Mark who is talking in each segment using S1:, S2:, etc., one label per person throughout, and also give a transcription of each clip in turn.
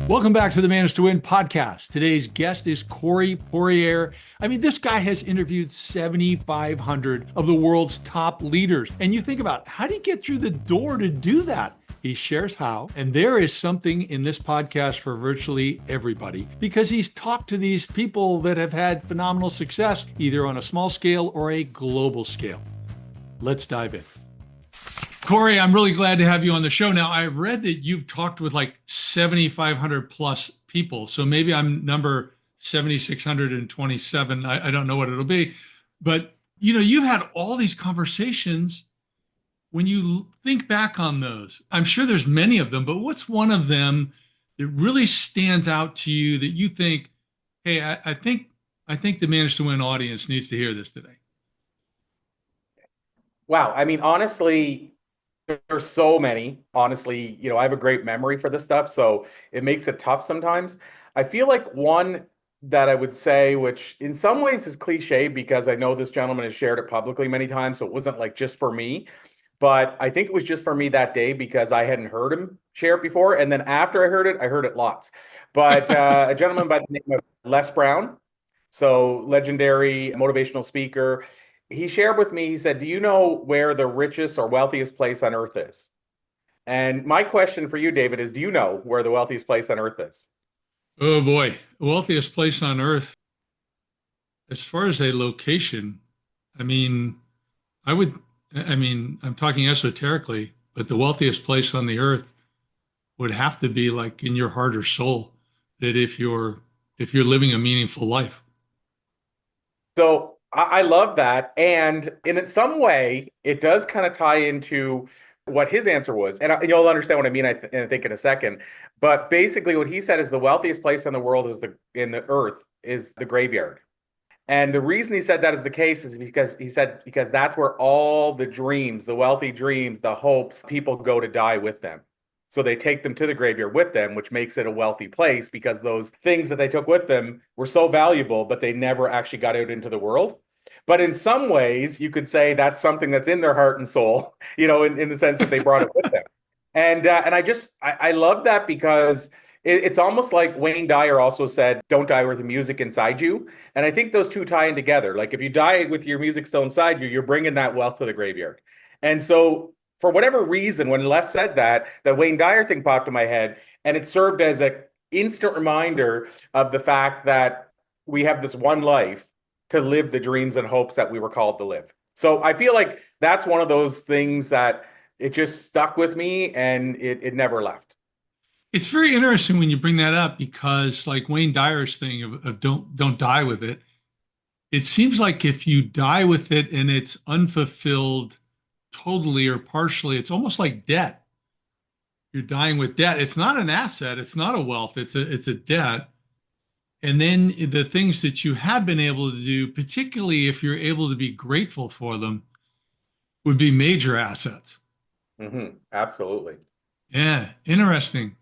S1: Welcome back to the Manage to Win podcast. Today's guest is Corey Poirier. I mean, this guy has interviewed 7,500 of the world's top leaders. And you think about how do you get through the door to do that? He shares how. And there is something in this podcast for virtually everybody because he's talked to these people that have had phenomenal success, either on a small scale or a global scale. Let's dive in. Corey, I'm really glad to have you on the show. Now, I've read that you've talked with like 7,500 plus people. So maybe I'm number 7,627. I don't know what it'll be. But, you've had all these conversations. When you think back on those, I'm sure there's many of them, but what's one of them that really stands out to you that you think, hey, I think the Manage to Win audience needs to hear this today?
S2: Wow. I mean, honestly, there's so many. Honestly, I have a great memory for this stuff, so it makes it tough sometimes. I feel like one that I would say, which in some ways is cliche because I know this gentleman has shared it publicly many times, so it wasn't like just for me, but I think it was just for me that day because I hadn't heard him share it before. And then after I heard it lots. But a gentleman by the name of Les Brown, so legendary motivational speaker. He shared with me, he said, do you know where the richest or wealthiest place on earth is? And my question for you, David, is do you know where the wealthiest place on earth is?
S1: Oh boy, wealthiest place on earth. As far as a location, I mean, I'm talking esoterically, but the wealthiest place on the earth would have to be like in your heart or soul, that if you're living a meaningful life.
S2: So I love that. And in some way, it does kind of tie into what his answer was. And you'll understand what I mean, I think, in a second. But basically, what he said is the wealthiest place in the world in the earth is the graveyard. And the reason he said that is the case is because that's where all the dreams, the wealthy dreams, the hopes, people go to die with them. So they take them to the graveyard with them, which makes it a wealthy place because those things that they took with them were so valuable, but they never actually got out into the world. But in some ways, you could say that's something that's in their heart and soul, in the sense that they brought it with them. And I love that because it's almost like Wayne Dyer also said, don't die with the music inside you. And I think those two tie in together. Like if you die with your music still inside you, you're bringing that wealth to the graveyard. And so for whatever reason, when Les said that, the Wayne Dyer thing popped in my head, and it served as an instant reminder of the fact that we have this one life to live the dreams and hopes that we were called to live. So I feel like that's one of those things that it just stuck with me and it never left.
S1: It's very interesting when you bring that up because like Wayne Dyer's thing of don't die with it. It seems like if you die with it and it's unfulfilled totally or partially, it's almost like debt. You're dying with debt. It's not an asset, it's not a wealth, it's a debt. And then the things that you have been able to do, particularly if you're able to be grateful for them, would be major assets.
S2: Mm-hmm. Absolutely.
S1: Yeah, interesting.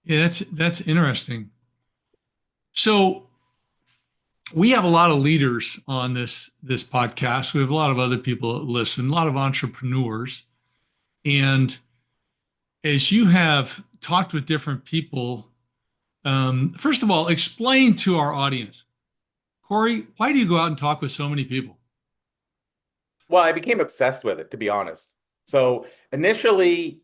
S1: Yeah, that's interesting. So we have a lot of leaders on this podcast. We have a lot of other people that listen, a lot of entrepreneurs. And as you have talked with different people, first of all, explain to our audience, Corey, why do you go out and talk with so many people?
S2: Well, I became obsessed with it, to be honest. So initially,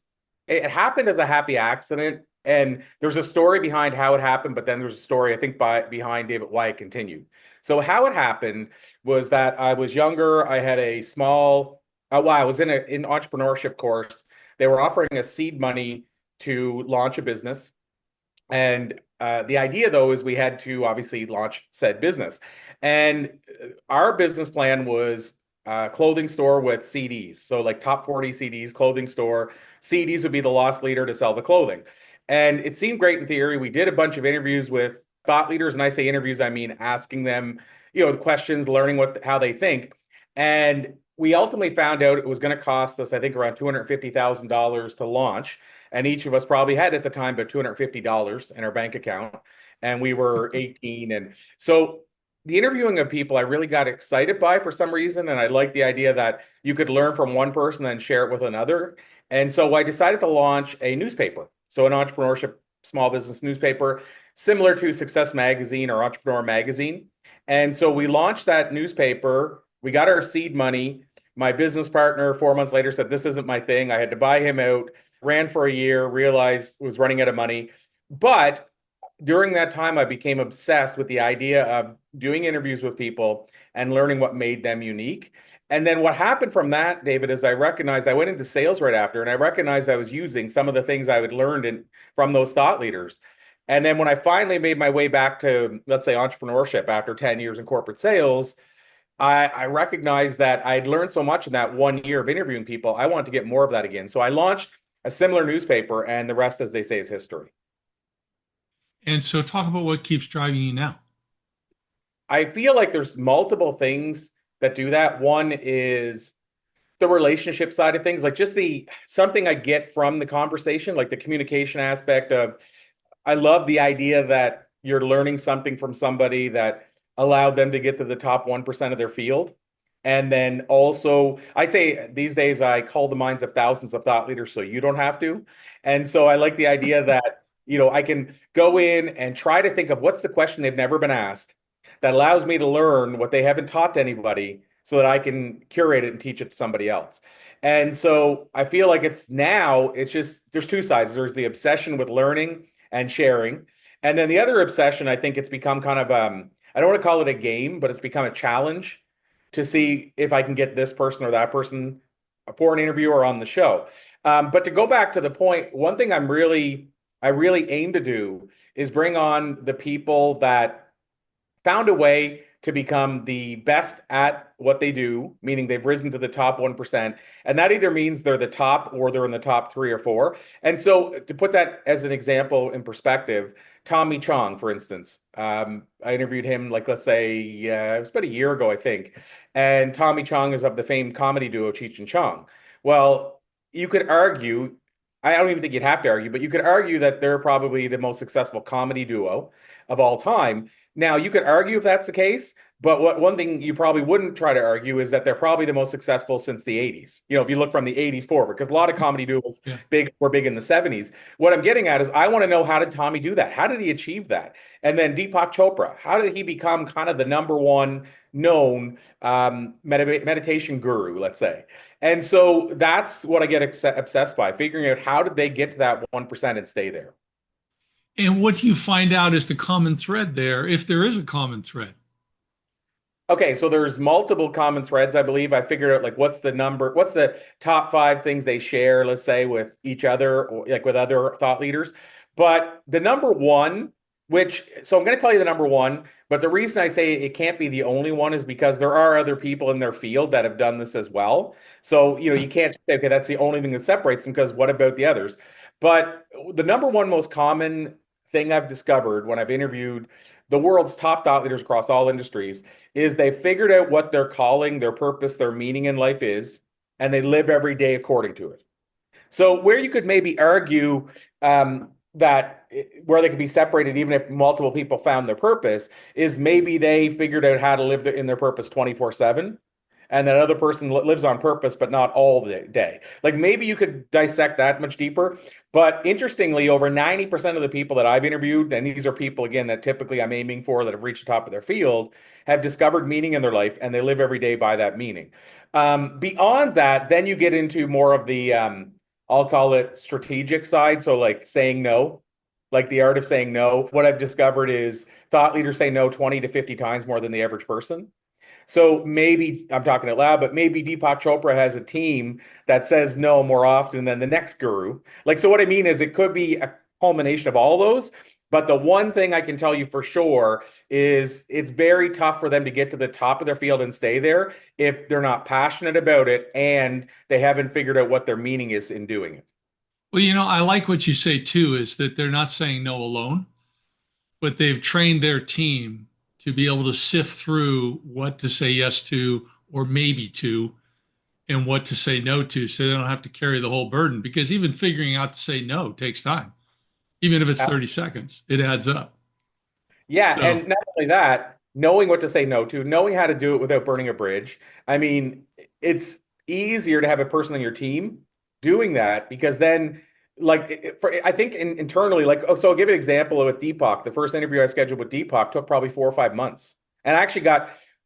S2: it happened as a happy accident. And there's a story behind how it happened, but then there's a story, I think, behind David, why it continued. So how it happened was that I was younger. I had a small, I was in an entrepreneurship course. They were offering us seed money to launch a business. And the idea, though, is we had to obviously launch said business. And our business plan was a clothing store with CDs. So like top 40 CDs, clothing store. CDs would be the loss leader to sell the clothing. And it seemed great in theory. We did a bunch of interviews with thought leaders. And I say interviews, I mean asking them, the questions, learning how they think. And we ultimately found out it was going to cost us, I think, around $250,000 to launch. And each of us probably had at the time about $250 in our bank account. And we were 18. And so the interviewing of people I really got excited by for some reason. And I liked the idea that you could learn from one person and share it with another. And so I decided to launch a newspaper. So an entrepreneurship small business newspaper, similar to Success Magazine or Entrepreneur Magazine. And so we launched that newspaper. We got our seed money. My business partner, 4 months later, said, "This isn't my thing." I had to buy him out, ran for a year, realized was running out of money. But during that time, I became obsessed with the idea of doing interviews with people and learning what made them unique. And then what happened from that, David, is I recognized I went into sales right after, and I recognized I was using some of the things I had learned from those thought leaders. And then when I finally made my way back to, let's say, entrepreneurship after 10 years in corporate sales, I recognized that I'd learned so much in that 1 year of interviewing people. I wanted to get more of that again. So I launched a similar newspaper, and the rest, as they say, is history.
S1: And so talk about what keeps driving you now.
S2: I feel like there's multiple things that do that. One is the relationship side of things, like just the something I get from the conversation, like the communication aspect of, I love the idea that you're learning something from somebody that allowed them to get to the top 1% of their field. And then also, I say these days, I call the minds of thousands of thought leaders so you don't have to. And so I like the idea that, I can go in and try to think of what's the question they've never been asked that allows me to learn what they haven't taught to anybody so that I can curate it and teach it to somebody else. And so I feel like it's just, there's two sides. There's the obsession with learning and sharing. And then the other obsession, I think it's become kind of, I don't want to call it a game, but it's become a challenge to see if I can get this person or that person for an interview or on the show. But to go back to the point, one thing I really aim to do is bring on the people that found a way to become the best at what they do, meaning they've risen to the top 1%. And that either means they're the top or they're in the top 3 or 4. And so to put that as an example in perspective, Tommy Chong, for instance, I interviewed him, like, let's say, it was about a year ago, I think. And Tommy Chong is of the famed comedy duo Cheech and Chong. Well, you could argue, I don't even think you'd have to argue, but you could argue that they're probably the most successful comedy duo of all time. Now, you could argue if that's the case, but one thing you probably wouldn't try to argue is that they're probably the most successful since the 80s. If you look from the 80s forward, because a lot of comedy duos were big in the 70s. What I'm getting at is I want to know, how did Tommy do that? How did he achieve that? And then Deepak Chopra, how did he become kind of the number one known meditation guru, let's say? And so that's what I get obsessed by, figuring out how did they get to that 1% and stay there.
S1: And what do you find out is the common thread there, if there is a common thread?
S2: Okay, so there's multiple common threads, I believe. I figured out, like, what's the top 5 things they share, let's say, with each other, or like with other thought leaders. But the number one, so I'm going to tell you the number one, but the reason I say it can't be the only one is because there are other people in their field that have done this as well. So, you can't say, okay, that's the only thing that separates them, because what about the others? But the number one most common thing I've discovered when I've interviewed the world's top thought leaders across all industries is they figured out what their calling, their purpose, their meaning in life is, and they live every day according to it. So where you could maybe argue that where they could be separated, even if multiple people found their purpose, is maybe they figured out how to live in their purpose 24/7. And that other person lives on purpose, but not all the day. Like, maybe you could dissect that much deeper. But interestingly, over 90% of the people that I've interviewed, and these are people, again, that typically I'm aiming for, that have reached the top of their field, have discovered meaning in their life, and they live every day by that meaning. Beyond that, then you get into more of the, I'll call it strategic side. So like saying no, like the art of saying no. What I've discovered is thought leaders say no 20 to 50 times more than the average person. So maybe, I'm talking out loud, but maybe Deepak Chopra has a team that says no more often than the next guru. Like, so what I mean is it could be a culmination of all those. But the one thing I can tell you for sure is it's very tough for them to get to the top of their field and stay there if they're not passionate about it and they haven't figured out what their meaning is in doing it.
S1: Well, I like what you say too, is that they're not saying no alone, but they've trained their team to be able to sift through what to say yes to or maybe to, and what to say no to, so they don't have to carry the whole burden. Because even figuring out to say no takes time. Even if it's 30 seconds, it adds up.
S2: Yeah,
S1: So,
S2: and not only that, knowing what to say no to, knowing how to do it without burning a bridge. I mean, it's easier to have a person on your team doing that, because then I think internally, like, oh, so I'll give you an example with Deepak. The first interview I scheduled with Deepak took probably 4 or 5 months. And I actually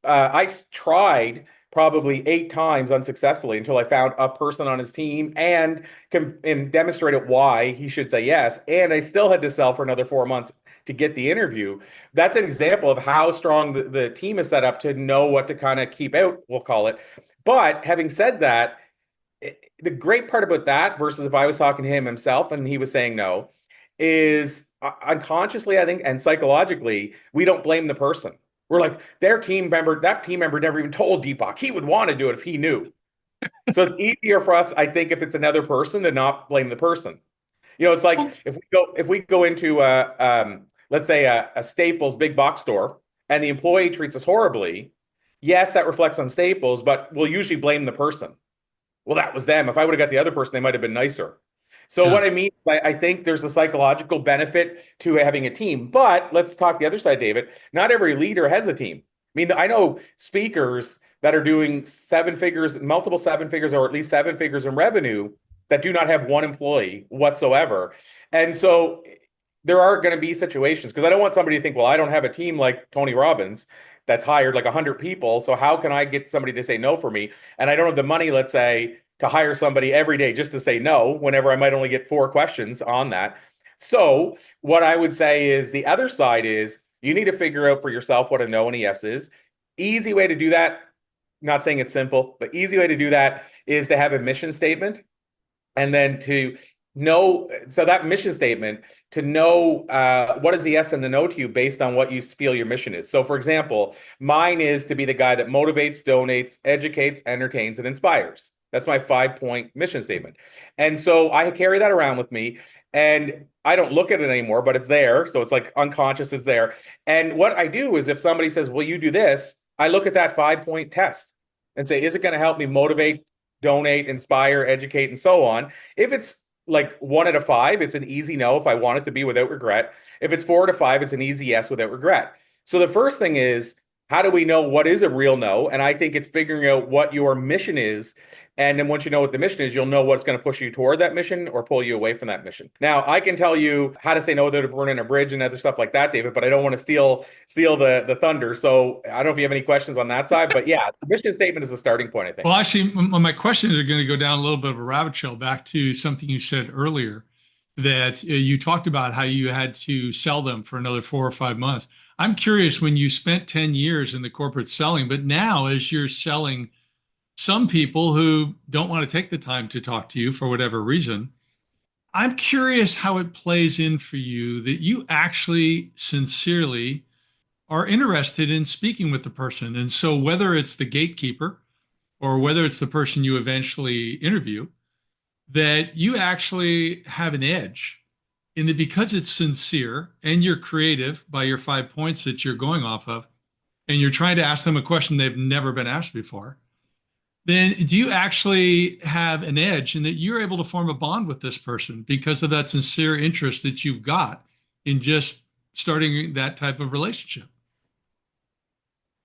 S2: I tried probably 8 times unsuccessfully until I found a person on his team and demonstrated why he should say yes. And I still had to sell for another 4 months to get the interview. That's an example of how strong the team is set up to know what to kind of keep out, we'll call it. But having said that, the great part about that versus if I was talking to him himself and he was saying no is unconsciously, I think, and psychologically, we don't blame the person. We're like, that team member never even told Deepak he would want to do it if he knew. So it's easier for us, I think, if it's another person to not blame the person. It's like if we go into let's say a Staples big box store and the employee treats us horribly, yes, that reflects on Staples, but we'll usually blame the person. Well, that was them. If I would have got the other person, they might have been nicer. So
S1: Yeah.
S2: what I mean, I think there's a psychological benefit to having a team. But let's talk the other side, David. Not every leader has a team. I mean, I know speakers that are doing 7 figures, multiple 7 figures, or at least 7 figures in revenue that do not have one employee whatsoever. And so there are going to be situations because I don't want somebody to think, well, I don't have a team like Tony Robbins that's hired like 100 people. So how can I get somebody to say no for me? And I don't have the money, let's say, to hire somebody every day just to say no, whenever I might only get 4 questions on that. So what I would say is the other side is you need to figure out for yourself what a no and a yes is. Easy way to do that, not saying it's simple, but easy way to do that is to have a mission statement and then to know, so that mission statement, to know what is the yes and the no to you based on what you feel your mission is. So for example, mine is to be the guy that motivates, donates, educates, entertains, and inspires. That's my 5-point mission statement. And so I carry that around with me and I don't look at it anymore, but it's there. So it's like unconscious, it's there. And what I do is if somebody says, well, you do this, I look at that 5-point test and say, is it going to help me motivate, donate, inspire, educate, and so on? If it's like 1 out of 5, it's an easy no if I want it to be without regret. If it's 4 out of 5, it's an easy yes without regret. So the first thing is, how do we know what is a real no? And I think it's figuring out what your mission is. And then once you know what the mission is, you'll know what's going to push you toward that mission or pull you away from that mission. Now, I can tell you how to say no without burning a bridge and other stuff like that, David, but I don't want to steal the thunder. So I don't know if you have any questions on that side, but yeah, the mission statement is the starting point, I think.
S1: Well, actually, my questions are going to go down a little bit of a rabbit trail back to something you said earlier that you talked about how you had to sell them for another 4 or 5 months. I'm curious when you spent 10 years in the corporate selling, but now as you're selling some people who don't want to take the time to talk to you for whatever reason, I'm curious how it plays in for you that you actually sincerely are interested in speaking with the person. And so whether it's the gatekeeper or whether it's the person you eventually interview, that you actually have an edge in that because it's sincere and you're creative by your 5 points that you're going off of, and you're trying to ask them a question they've never been asked before, then do you actually have an edge in that you're able to form a bond with this person because of that sincere interest that you've got in just starting that type of relationship?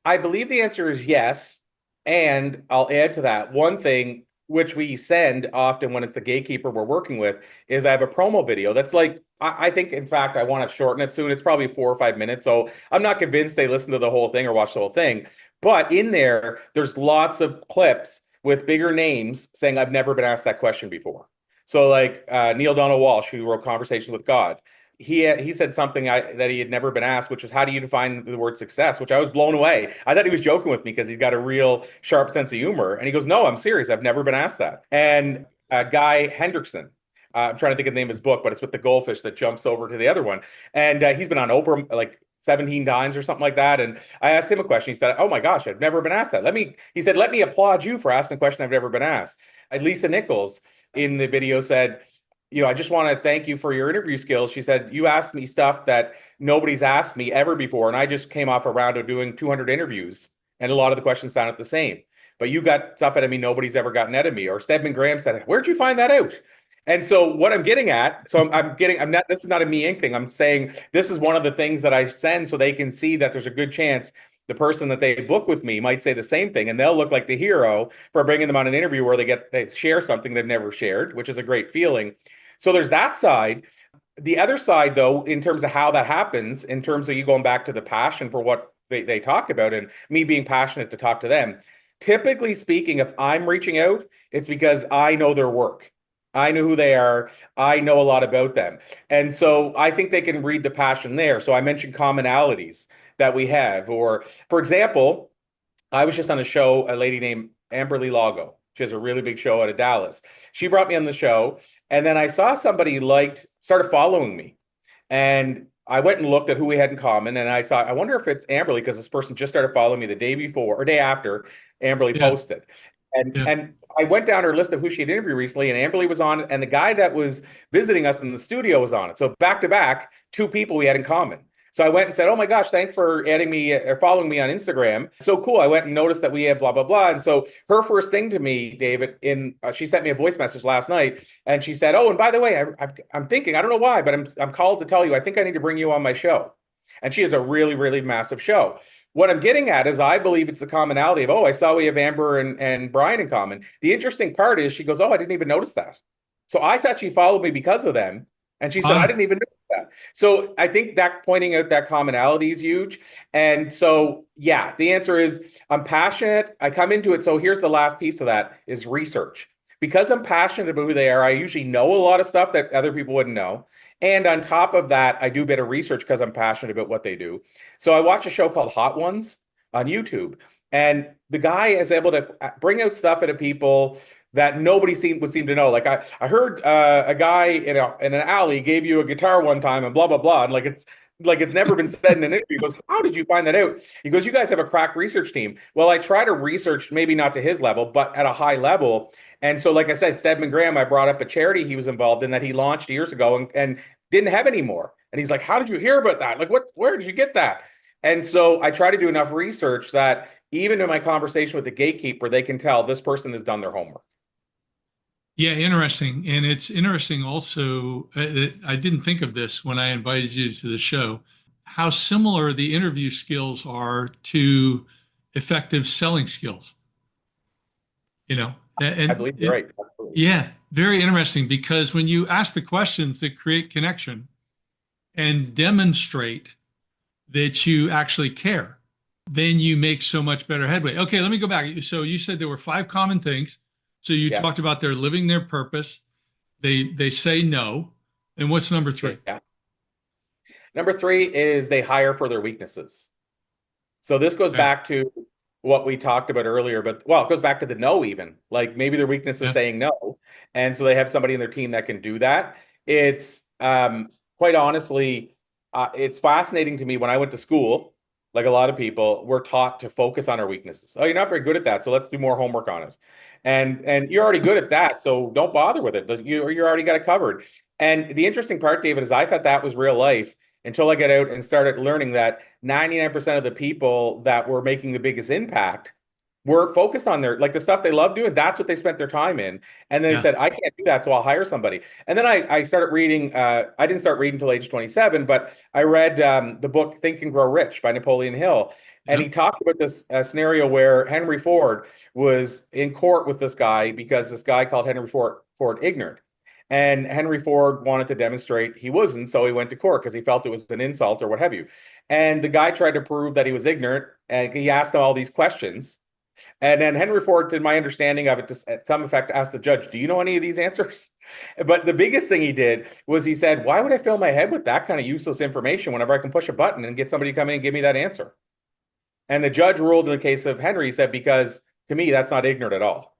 S2: I believe the answer is yes. And I'll add to that one thing, which we send often when it's the gatekeeper we're working with, is I have a promo video that's like, I think, in fact, I want to shorten it soon. It's probably 4 or 5 minutes. So I'm not convinced they listen to the whole thing or watch the whole thing. But in there's lots of clips with bigger names saying, I've never been asked that question before. So like Neil Donald Walsh, who wrote Conversations with God, he said something that he had never been asked, which is how do you define the word success? Which I was blown away. I thought he was joking with me because he's got a real sharp sense of humor. And he goes, "No, I'm serious. I've never been asked that." And Guy Hendrickson, I'm trying to think of the name of his book, but it's with the goldfish that jumps over to the other one. And he's been on Oprah like 17 times or something like that. And I asked him a question. He said, "Oh my gosh, I've never been asked that. He said, let me applaud you for asking a question I've never been asked." And Lisa Nichols in the video said, "I just want to thank you for your interview skills." She said, "You asked me stuff that nobody's asked me ever before. And I just came off a round of doing 200 interviews. And a lot of the questions sounded the same. But you got stuff out of me nobody's ever gotten out of me." Or Stedman Graham said, "Where'd you find that out?" And so what I'm getting at, this is not a me Inc. thing. I'm saying this is one of the things that I send so they can see that there's a good chance the person that they book with me might say the same thing, and they'll look like the hero for bringing them on an interview where they share something they've never shared, which is a great feeling. So there's that side. The other side, though, in terms of how that happens, in terms of you going back to the passion for what they talk about and me being passionate to talk to them, typically speaking, if I'm reaching out, it's because I know their work. I know who they are. I know a lot about them. And so I think they can read the passion there. So I mentioned commonalities that we have. Or, for example, I was just on a show, a lady named Amberly Lago. She has a really big show out of Dallas. She brought me on the show, and then I saw somebody started following me. And I went and looked at who we had in common, and I thought, I wonder if it's Amberly because this person just started following me the day before or day after Amberly
S1: Yeah.
S2: posted. And
S1: Yeah.
S2: and I went down her list of who she had interviewed recently, and Amberly was on it, and the guy that was visiting us in the studio was on it. So back to back, two people we had in common. So I went and said, "Oh my gosh, thanks for adding me or following me on Instagram. So cool." I went and noticed that we have blah blah blah. And so her first thing to me, David, she sent me a voice message last night, and she said, "Oh, and by the way, I'm thinking, I don't know why, but I'm called to tell you, I think I need to bring you on my show." And she has a really really massive show. What I'm getting at is I believe it's the commonality of, oh, I saw we have Amber and Brian in common. The interesting part is she goes, "Oh, I didn't even notice that." So I thought she followed me because of them. And she said, "I
S1: Ah,
S2: didn't even notice that." So I think that pointing out that commonality is huge. And so, yeah, the answer is I'm passionate. I come into it. So here's the last piece of that is research. Because I'm passionate about who they are, I usually know a lot of stuff that other people wouldn't know. And on top of that, I do a bit of research because I'm passionate about what they do. So I watch a show called Hot Ones on YouTube, and the guy is able to bring out stuff into people that would seem to know. Like I heard a guy in an alley gave you a guitar one time and blah blah blah, and like it's never been said in an interview. He goes, "How did you find that out?" He goes, "You guys have a crack research team." Well, I try to research, maybe not to his level, but at a high level. And so, like I said, Stedman Graham, I brought up a charity he was involved in that he launched years ago and didn't have any more. And he's like, "How did you hear about that? Like, where did you get that?" And so I try to do enough research that even in my conversation with the gatekeeper, they can tell this person has done their homework.
S1: yeah, interesting. And it's interesting also, I didn't think of this when I invited you to the show, how similar the interview skills are to effective selling skills, you know?
S2: I
S1: And
S2: believe you're right. Absolutely.
S1: yeah, very interesting because when you ask the questions that create connection and demonstrate that you actually care, then you make so much better headway. Okay, let me go back. So you said there were five common things. So you
S2: Yeah.
S1: talked about they're living their purpose. They say no. And what's number three?
S2: Yeah. Number three is they hire for their weaknesses. So this goes
S1: Okay.
S2: back to what we talked about earlier, but well, it goes back to the no even. Like maybe their weakness is
S1: Yeah.
S2: saying no. And so they have somebody in their team that can do that. It's quite honestly, it's fascinating to me when I went to school, like a lot of people, we're taught to focus on our weaknesses. Oh, you're not very good at that, so let's do more homework on it. And you're already good at that, so don't bother with it. You're already got it covered. And the interesting part, David, is I thought that was real life until I got out and started learning that 99% of the people that were making the biggest impact were focused on their like the stuff they love doing. That's what they spent their time in. And then they
S1: Yeah.
S2: said, I can't do that, so I'll hire somebody. And then I started reading. I didn't start reading until age 27, but I read the book Think and Grow Rich by Napoleon Hill. And
S1: Yeah.
S2: he talked about this scenario where Henry Ford was in court with this guy because this guy called Henry Ford ignorant. And Henry Ford wanted to demonstrate he wasn't, so he went to court because he felt it was an insult or what have you. And the guy tried to prove that he was ignorant, and he asked him all these questions. And then Henry Ford, to my understanding of it, to some effect, asked the judge, "Do you know any of these answers?" But the biggest thing he did was he said, "Why would I fill my head with that kind of useless information whenever I can push a button and get somebody to come in and give me that answer?" And the judge ruled in the case of Henry, he said, because to me, that's not ignorant at all.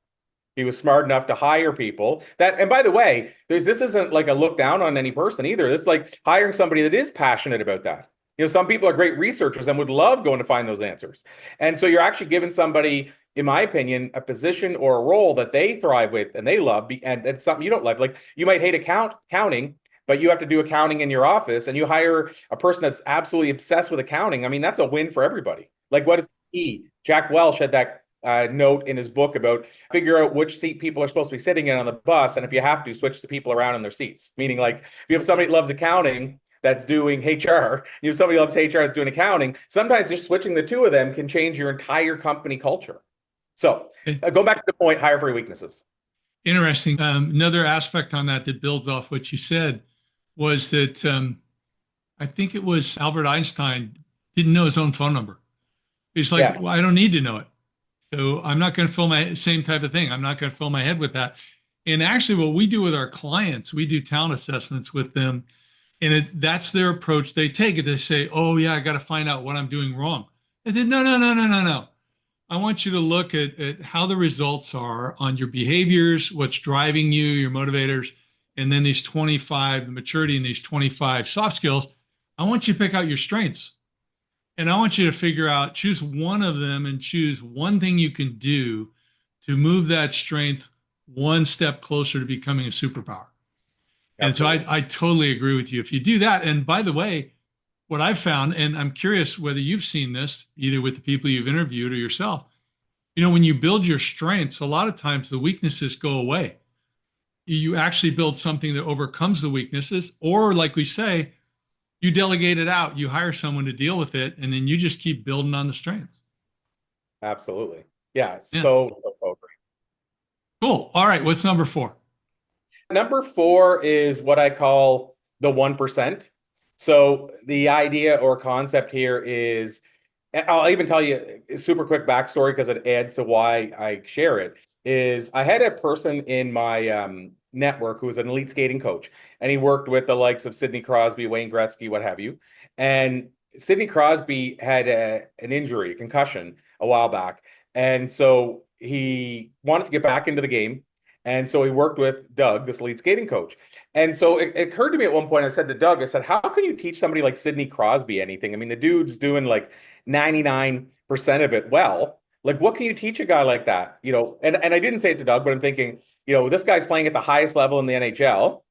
S2: He was smart enough to hire people that, and by the way, this isn't like a look down on any person either. It's like hiring somebody that is passionate about that. Some people are great researchers and would love going to find those answers. And so you're actually giving somebody, in my opinion, a position or a role that they thrive with and they love, and it's something you don't love. Like you might hate accounting, but you have to do accounting in your office and you hire a person that's absolutely obsessed with accounting. I mean, that's a win for everybody. Like what is the key? Jack Welch had that note in his book about figure out which seat people are supposed to be sitting in on the bus, and if you have to, switch the people around in their seats. Meaning, like if you have somebody that loves accounting that's doing HR, you have somebody who loves HR that's doing accounting. Sometimes just switching the two of them can change your entire company culture. So,
S1: Okay.
S2: go back to the point: hire for your weaknesses.
S1: Interesting. Another aspect on that that builds off what you said was that I think it was Albert Einstein didn't know his own phone number. He's like,
S2: Yes.
S1: well, I don't need to know it. So I'm not going to fill my same type of thing. I'm not going to fill my head with that. And actually, what we do with our clients, we do talent assessments with them. And that's their approach they take. They say, oh, yeah, I got to find out what I'm doing wrong. I said, no, no, no, no, no, no. I want you to look at how the results are on your behaviors, what's driving you, your motivators, and then these 25, the maturity in these 25 soft skills. I want you to pick out your strengths. And I want you to figure out, choose one of them and choose one thing you can do to move that strength one step closer to becoming a superpower. And so
S2: Absolutely.
S1: I totally agree with you. If you do that, and by the way, what I've found, and I'm curious whether you've seen this either with the people you've interviewed or yourself, when you build your strengths, a lot of times the weaknesses go away. You actually build something that overcomes the weaknesses, or like we say, you delegate it out, you hire someone to deal with it, and then you just keep building on the strengths.
S2: Absolutely. Yeah.
S1: Yeah.
S2: So great.
S1: Cool. All right. What's number four?
S2: Number four is what I call the 1%. So the idea or concept here is, I'll even tell you a super quick backstory because it adds to why I share it, is I had a person in my network who was an elite skating coach, and he worked with the likes of Sidney Crosby, Wayne Gretzky, what have you. And Sidney Crosby had an injury, a concussion, a while back. And so he wanted to get back into the game. And so he worked with Doug, this lead skating coach. And so it occurred to me at one point, I said to Doug, I said, how can you teach somebody like Sidney Crosby anything? I mean, the dude's doing like 99% of it well. Like, what can you teach a guy like that? And I didn't say it to Doug, but I'm thinking, this guy's playing at the highest level in the NHL,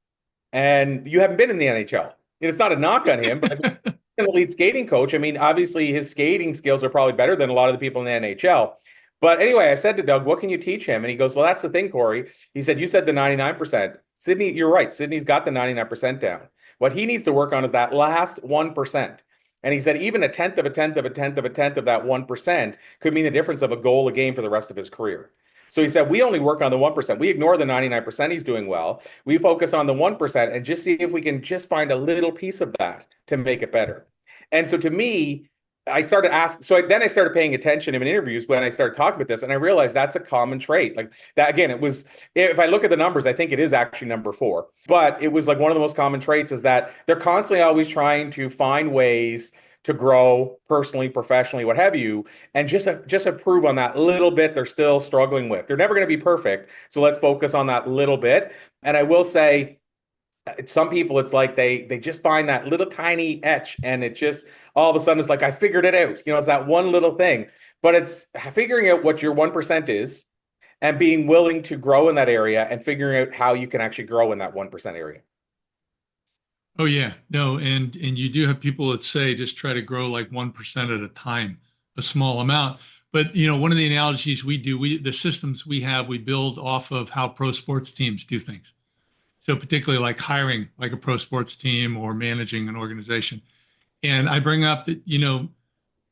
S2: and you haven't been in the NHL. And it's not a knock on him, but an elite skating coach. I mean, obviously his skating skills are probably better than a lot of the people in the NHL. But anyway, I said to Doug, what can you teach him? And he goes, well, that's the thing, Corey. He said, you said the 99%. Sidney, you're right. Sidney's got the 99% down. What he needs to work on is that last 1%. And he said, even a tenth of a tenth of a tenth of a tenth of that 1% could mean the difference of a goal a game for the rest of his career. So he said, we only work on the 1%. We ignore the 99% he's doing well. We focus on the 1% and just see if we can just find a little piece of that to make it better. And so to me, I started asking, then I started paying attention in interviews when I started talking about this, and I realized that's a common trait. Like that, again, it was, if I look at the numbers, I think it is actually number four, but it was like one of the most common traits is that they're constantly always trying to find ways to grow personally, professionally, what have you, and just improve on that little bit they're still struggling with. They're never going to be perfect. So let's focus on that little bit. And I will say, some people, it's like they just find that little tiny etch, and it just all of a sudden it's like I figured it out. It's that one little thing, but it's figuring out what your 1% is and being willing to grow in that area and figuring out how you can actually grow in that 1% area.
S1: Oh yeah, no, and you do have people that say just try to grow like 1% at a time, a small amount. But one of the analogies we do, the systems we have, we build off of how pro sports teams do things. So particularly like hiring like a pro sports team or managing an organization. And I bring up that,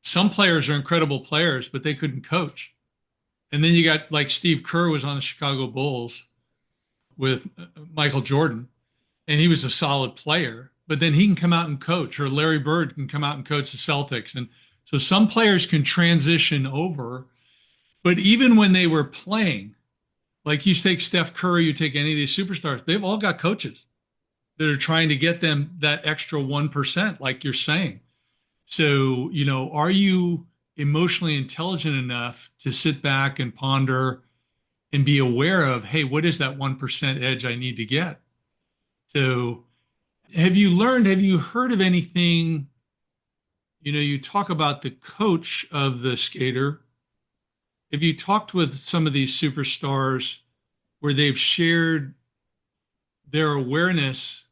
S1: some players are incredible players, but they couldn't coach. And then you got like Steve Kerr was on the Chicago Bulls with Michael Jordan, and he was a solid player, but then he can come out and coach, or Larry Bird can come out and coach the Celtics. And so some players can transition over, but even when they were playing, like you take Steph Curry, you take any of these superstars, they've all got coaches that are trying to get them that extra 1%, like you're saying. So, are you emotionally intelligent enough to sit back and ponder and be aware of, hey, what is that 1% edge I need to get? So, have you heard of anything? You talk about the coach of the skater. Have you talked with some of these superstars where they've shared their awareness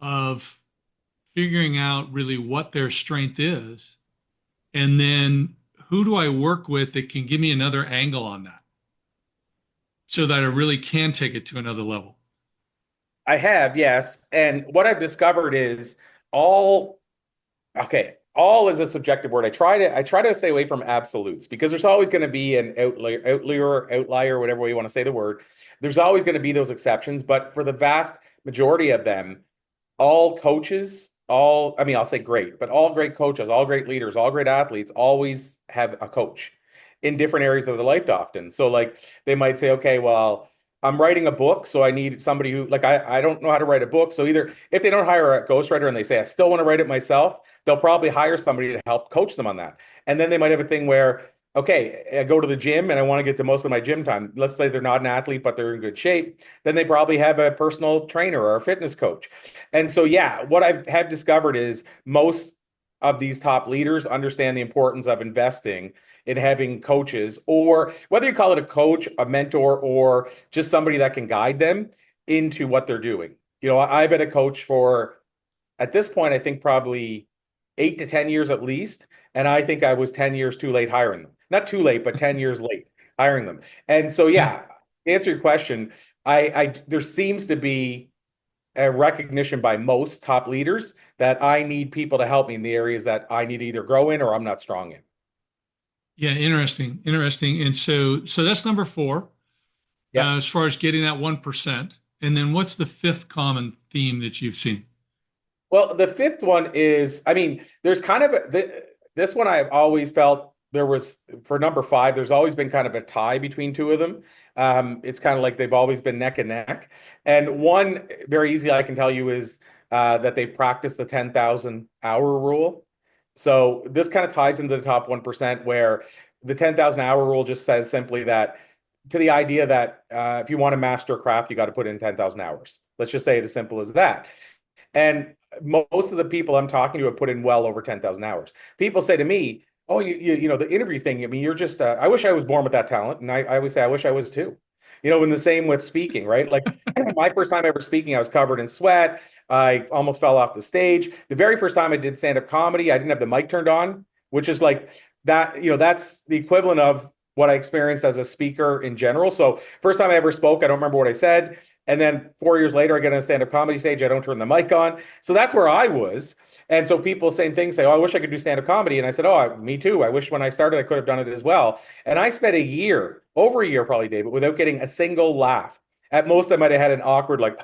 S1: of figuring out really what their strength is? And then who do I work with that can give me another angle on that so that I really can take it to another level? I
S2: I have, yes. And what I've discovered is all okay, all is a subjective word. I try to stay away from absolutes because there's always going to be an outlier, whatever way you want to say the word. There's always going to be those exceptions, but for the vast majority of them, all coaches, I mean, I'll say great, but all great coaches, all great leaders, all great athletes always have a coach in different areas of their life often. So like they might say, okay, well, I'm writing a book, so I need somebody who like I don't know how to write a book. So either if they don't hire a ghostwriter and they say I still want to write it myself, they'll probably hire somebody to help coach them on that. And then they might have a thing where, okay, I go to the gym and I want to get the most of my gym time. Let's say they're not an athlete, but they're in good shape. Then they probably have a personal trainer or a fitness coach. And so, yeah, what have discovered is most of these top leaders understand the importance of investing in having coaches, or whether you call it a coach, a mentor, or just somebody that can guide them into what they're doing. You know, I've had a coach for, at this point, I think probably 8 to 10 years at least. And I think I was 10 years too late hiring them. Not too late, but 10 years late hiring them. And so,
S1: Yeah.
S2: yeah, to answer your question, I there seems to be a recognition by most top leaders that I need people to help me in the areas that I need to either grow in or I'm not strong in.
S1: Yeah, interesting, interesting. And so that's number four,
S2: Yeah.
S1: as far as getting that 1%. And then what's the fifth common theme that you've seen?
S2: Well, the fifth one is, I mean, there's kind of this one I've always felt there was for number five, there's always been kind of a tie between two of them. It's kind of like they've always been neck and neck. And one very easy I can tell you is that they practice the 10,000 hour rule. So this kind of ties into the top 1% where the 10,000 hour rule just says simply that to the idea that if you want to master a craft, you got to put in 10,000 hours. Let's just say it as simple as that. And most of the people I'm talking to have put in well over 10,000 hours. People say to me, "Oh, you know, the interview thing. I mean, you're just. I wish I was born with that talent." And I always say, "I wish I was too." You know, and the same with speaking, right? Like my first time ever speaking, I was covered in sweat. I almost fell off the stage. The very first time I did stand-up comedy, I didn't have the mic turned on, which is like that. You know, that's the equivalent of what I experienced as a speaker in general. So first time I ever spoke, I don't remember what I said. And then 4 years later, I get on a stand-up comedy stage. I don't turn the mic on. So that's where I was. And so people, same thing, say, "Oh, I wish I could do stand-up comedy." And I said, "Oh, me too. I wish when I started, I could have done it as well." And I spent a year, over a year probably, David, without getting a single laugh. At most, I might have had an awkward, like,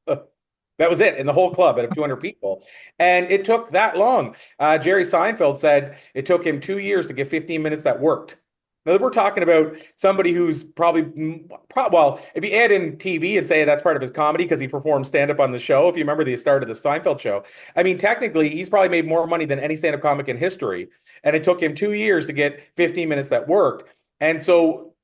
S2: that was it in the whole club out of 200 people. And it took that long. Jerry Seinfeld said it took him 2 years to get 15 minutes that worked. Now, we're talking about somebody who's well, if you add in TV and say that's part of his comedy because he performed stand up on the show, if you remember the start of the Seinfeld show, I mean, technically, he's probably made more money than any stand up comic in history. And it took him 2 years to get 15 minutes that worked. And so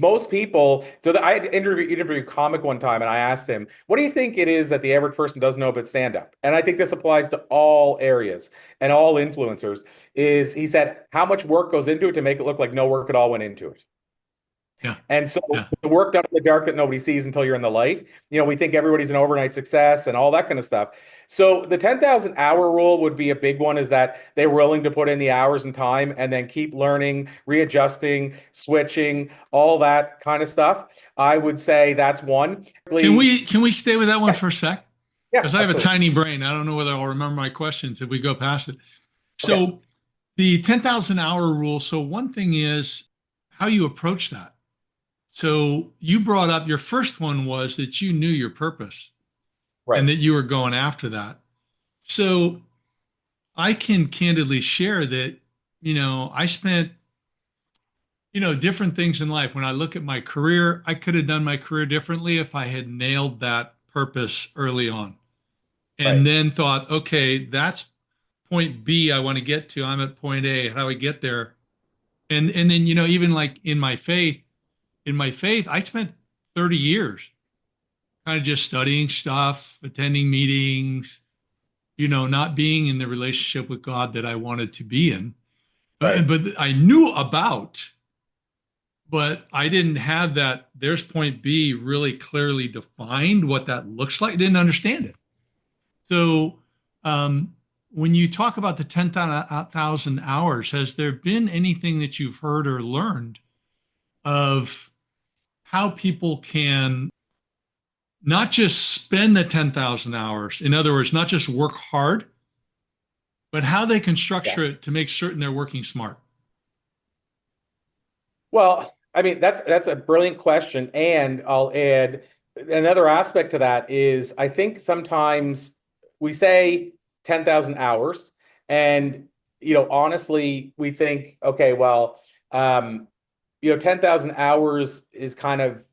S2: most people, I interviewed a comic one time and I asked him, "What do you think it is that the average person doesn't know about stand up?" And I think this applies to all areas and all influencers. Is he said, how much work goes into it to make it look like no work at all went into it?
S1: Yeah.
S2: And so
S1: Yeah.
S2: the work done in the dark that nobody sees until you're in the light, you know, we think everybody's an overnight success and all that kind of stuff. So the 10,000 hour rule would be a big one, is that they're willing to put in the hours and time and then keep learning, readjusting, switching, all that kind of stuff. I would say that's one.
S1: Can we stay with that one
S2: Yeah,
S1: for a sec?
S2: yeah,
S1: Because I have a
S2: absolutely.
S1: tiny brain. I don't know whether I'll remember my questions if we go past it.
S2: Okay,
S1: So the 10,000 hour rule. So one thing is how you approach that. So you brought up your first one was that you knew your purpose
S2: right.
S1: and that you were going after that. So I can candidly share that, I spent, different things in life. When I look at my career, I could have done my career differently if I had nailed that purpose early on and
S2: Right.
S1: then thought, okay, that's point B I want to get to. I'm at point A. How do I get there? And then, even like in my faith, I spent 30 years kind of just studying stuff, attending meetings, not being in the relationship with God that I wanted to be in.
S2: Right.
S1: But I knew about, but I didn't have that. There's point B really clearly defined what that looks like. I didn't understand it. So when you talk about the 10,000 hours, has there been anything that you've heard or learned of how people can not just spend the 10,000 hours, in other words, not just work hard, but how they can
S2: Yeah.
S1: structure it to make certain they're working smart.
S2: Well, I mean, that's a brilliant question. And I'll add another aspect to that is I think sometimes we say 10,000 hours and honestly, we think, okay, well, um, 10,000 hours is kind of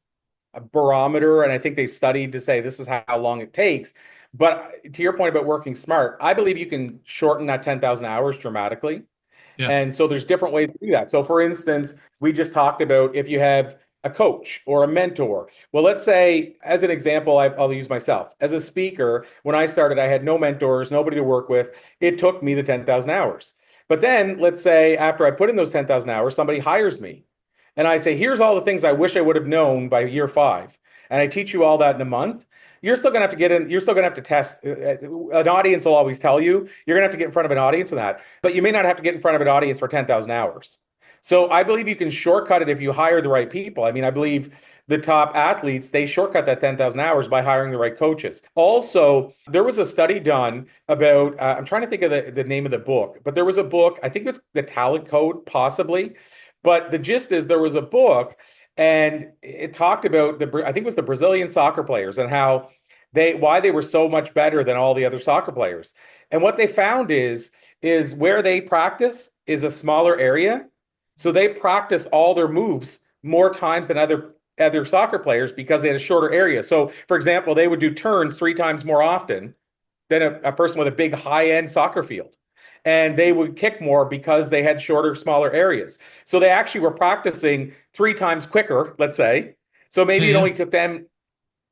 S2: a barometer, and I think they've studied to say this is how long it takes. But to your point about working smart, I believe you can shorten that 10,000 hours dramatically.
S1: Yeah.
S2: And so there's different ways to do that. So for instance, we just talked about if you have a coach or a mentor. Well, let's say, as an example, I'll use myself. As a speaker, when I started, I had no mentors, nobody to work with. It took me the 10,000 hours. But then let's say after I put in those 10,000 hours, somebody hires me. And I say, here's all the things I wish I would have known by year 5. And I teach you all that in a month. You're still going to have to get in, you're still going to have to test. An audience will always tell you, you're going to have to get in front of an audience in that, but you may not have to get in front of an audience for 10,000 hours. So I believe you can shortcut it if you hire the right people. I mean, I believe the top athletes, they shortcut that 10,000 hours by hiring the right coaches. Also, there was a study done about, I'm trying to think of the name of the book, but there was a book, I think it's The Talent Code, possibly. But the gist is there was a book and it talked about I think it was the Brazilian soccer players and how why they were so much better than all the other soccer players. And what they found is where they practice is a smaller area. So they practice all their moves more times than other soccer players because they had a shorter area. So for example, they would do turns 3 times more often than a person with a big high-end soccer field. And they would kick more because they had shorter, smaller areas. So they actually were practicing 3 times quicker, let's say. So maybe it
S1: Yeah.
S2: only took them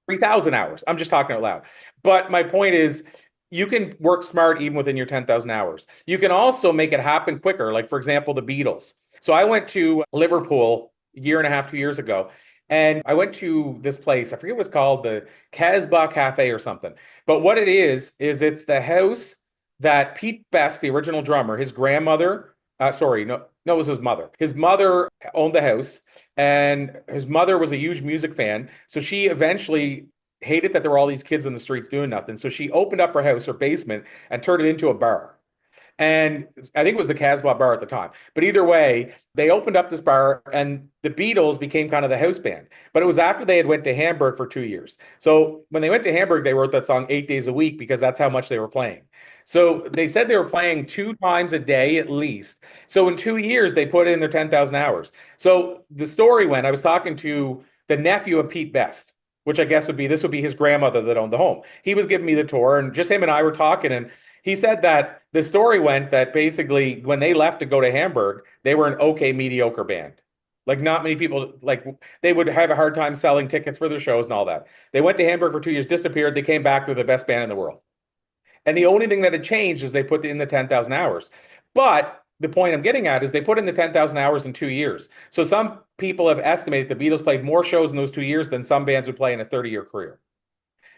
S2: 3,000 hours. I'm just talking out loud. But my point is, you can work smart even within your 10,000 hours. You can also make it happen quicker. Like, for example, the Beatles. So I went to Liverpool a year and a half, 2 years ago, and I went to this place. I forget what it's called, the Casbah Cafe or something. But what it is it's the house that Pete Best, the original drummer, his grandmother, sorry, no, it was his mother. His mother owned the house, and his mother was a huge music fan. So she eventually hated that there were all these kids in the streets doing nothing. So she opened up her house, her basement, and turned it into a bar. And I think it was the Casbah bar at the time. But either way, they opened up this bar and the Beatles became kind of the house band. But it was after they had went to Hamburg for 2 years. So when they went to Hamburg, they wrote that song 8 days a week because that's how much they were playing. So they said they were playing 2 times a day at least. So in 2 years, they put in their 10,000 hours. So the story went, I was talking to the nephew of Pete Best, which I guess this would be his grandmother that owned the home. He was giving me the tour, and just him and I were talking, and he said that the story went that basically when they left to go to Hamburg, they were an okay, mediocre band. Like not many people, like they would have a hard time selling tickets for their shows and all that. They went to Hamburg for 2 years, disappeared. They came back, they're the best band in the world. And the only thing that had changed is they put in the 10,000 hours. But the point I'm getting at is they put in the 10,000 hours in 2 years. So some people have estimated the Beatles played more shows in those 2 years than some bands would play in a 30-year career.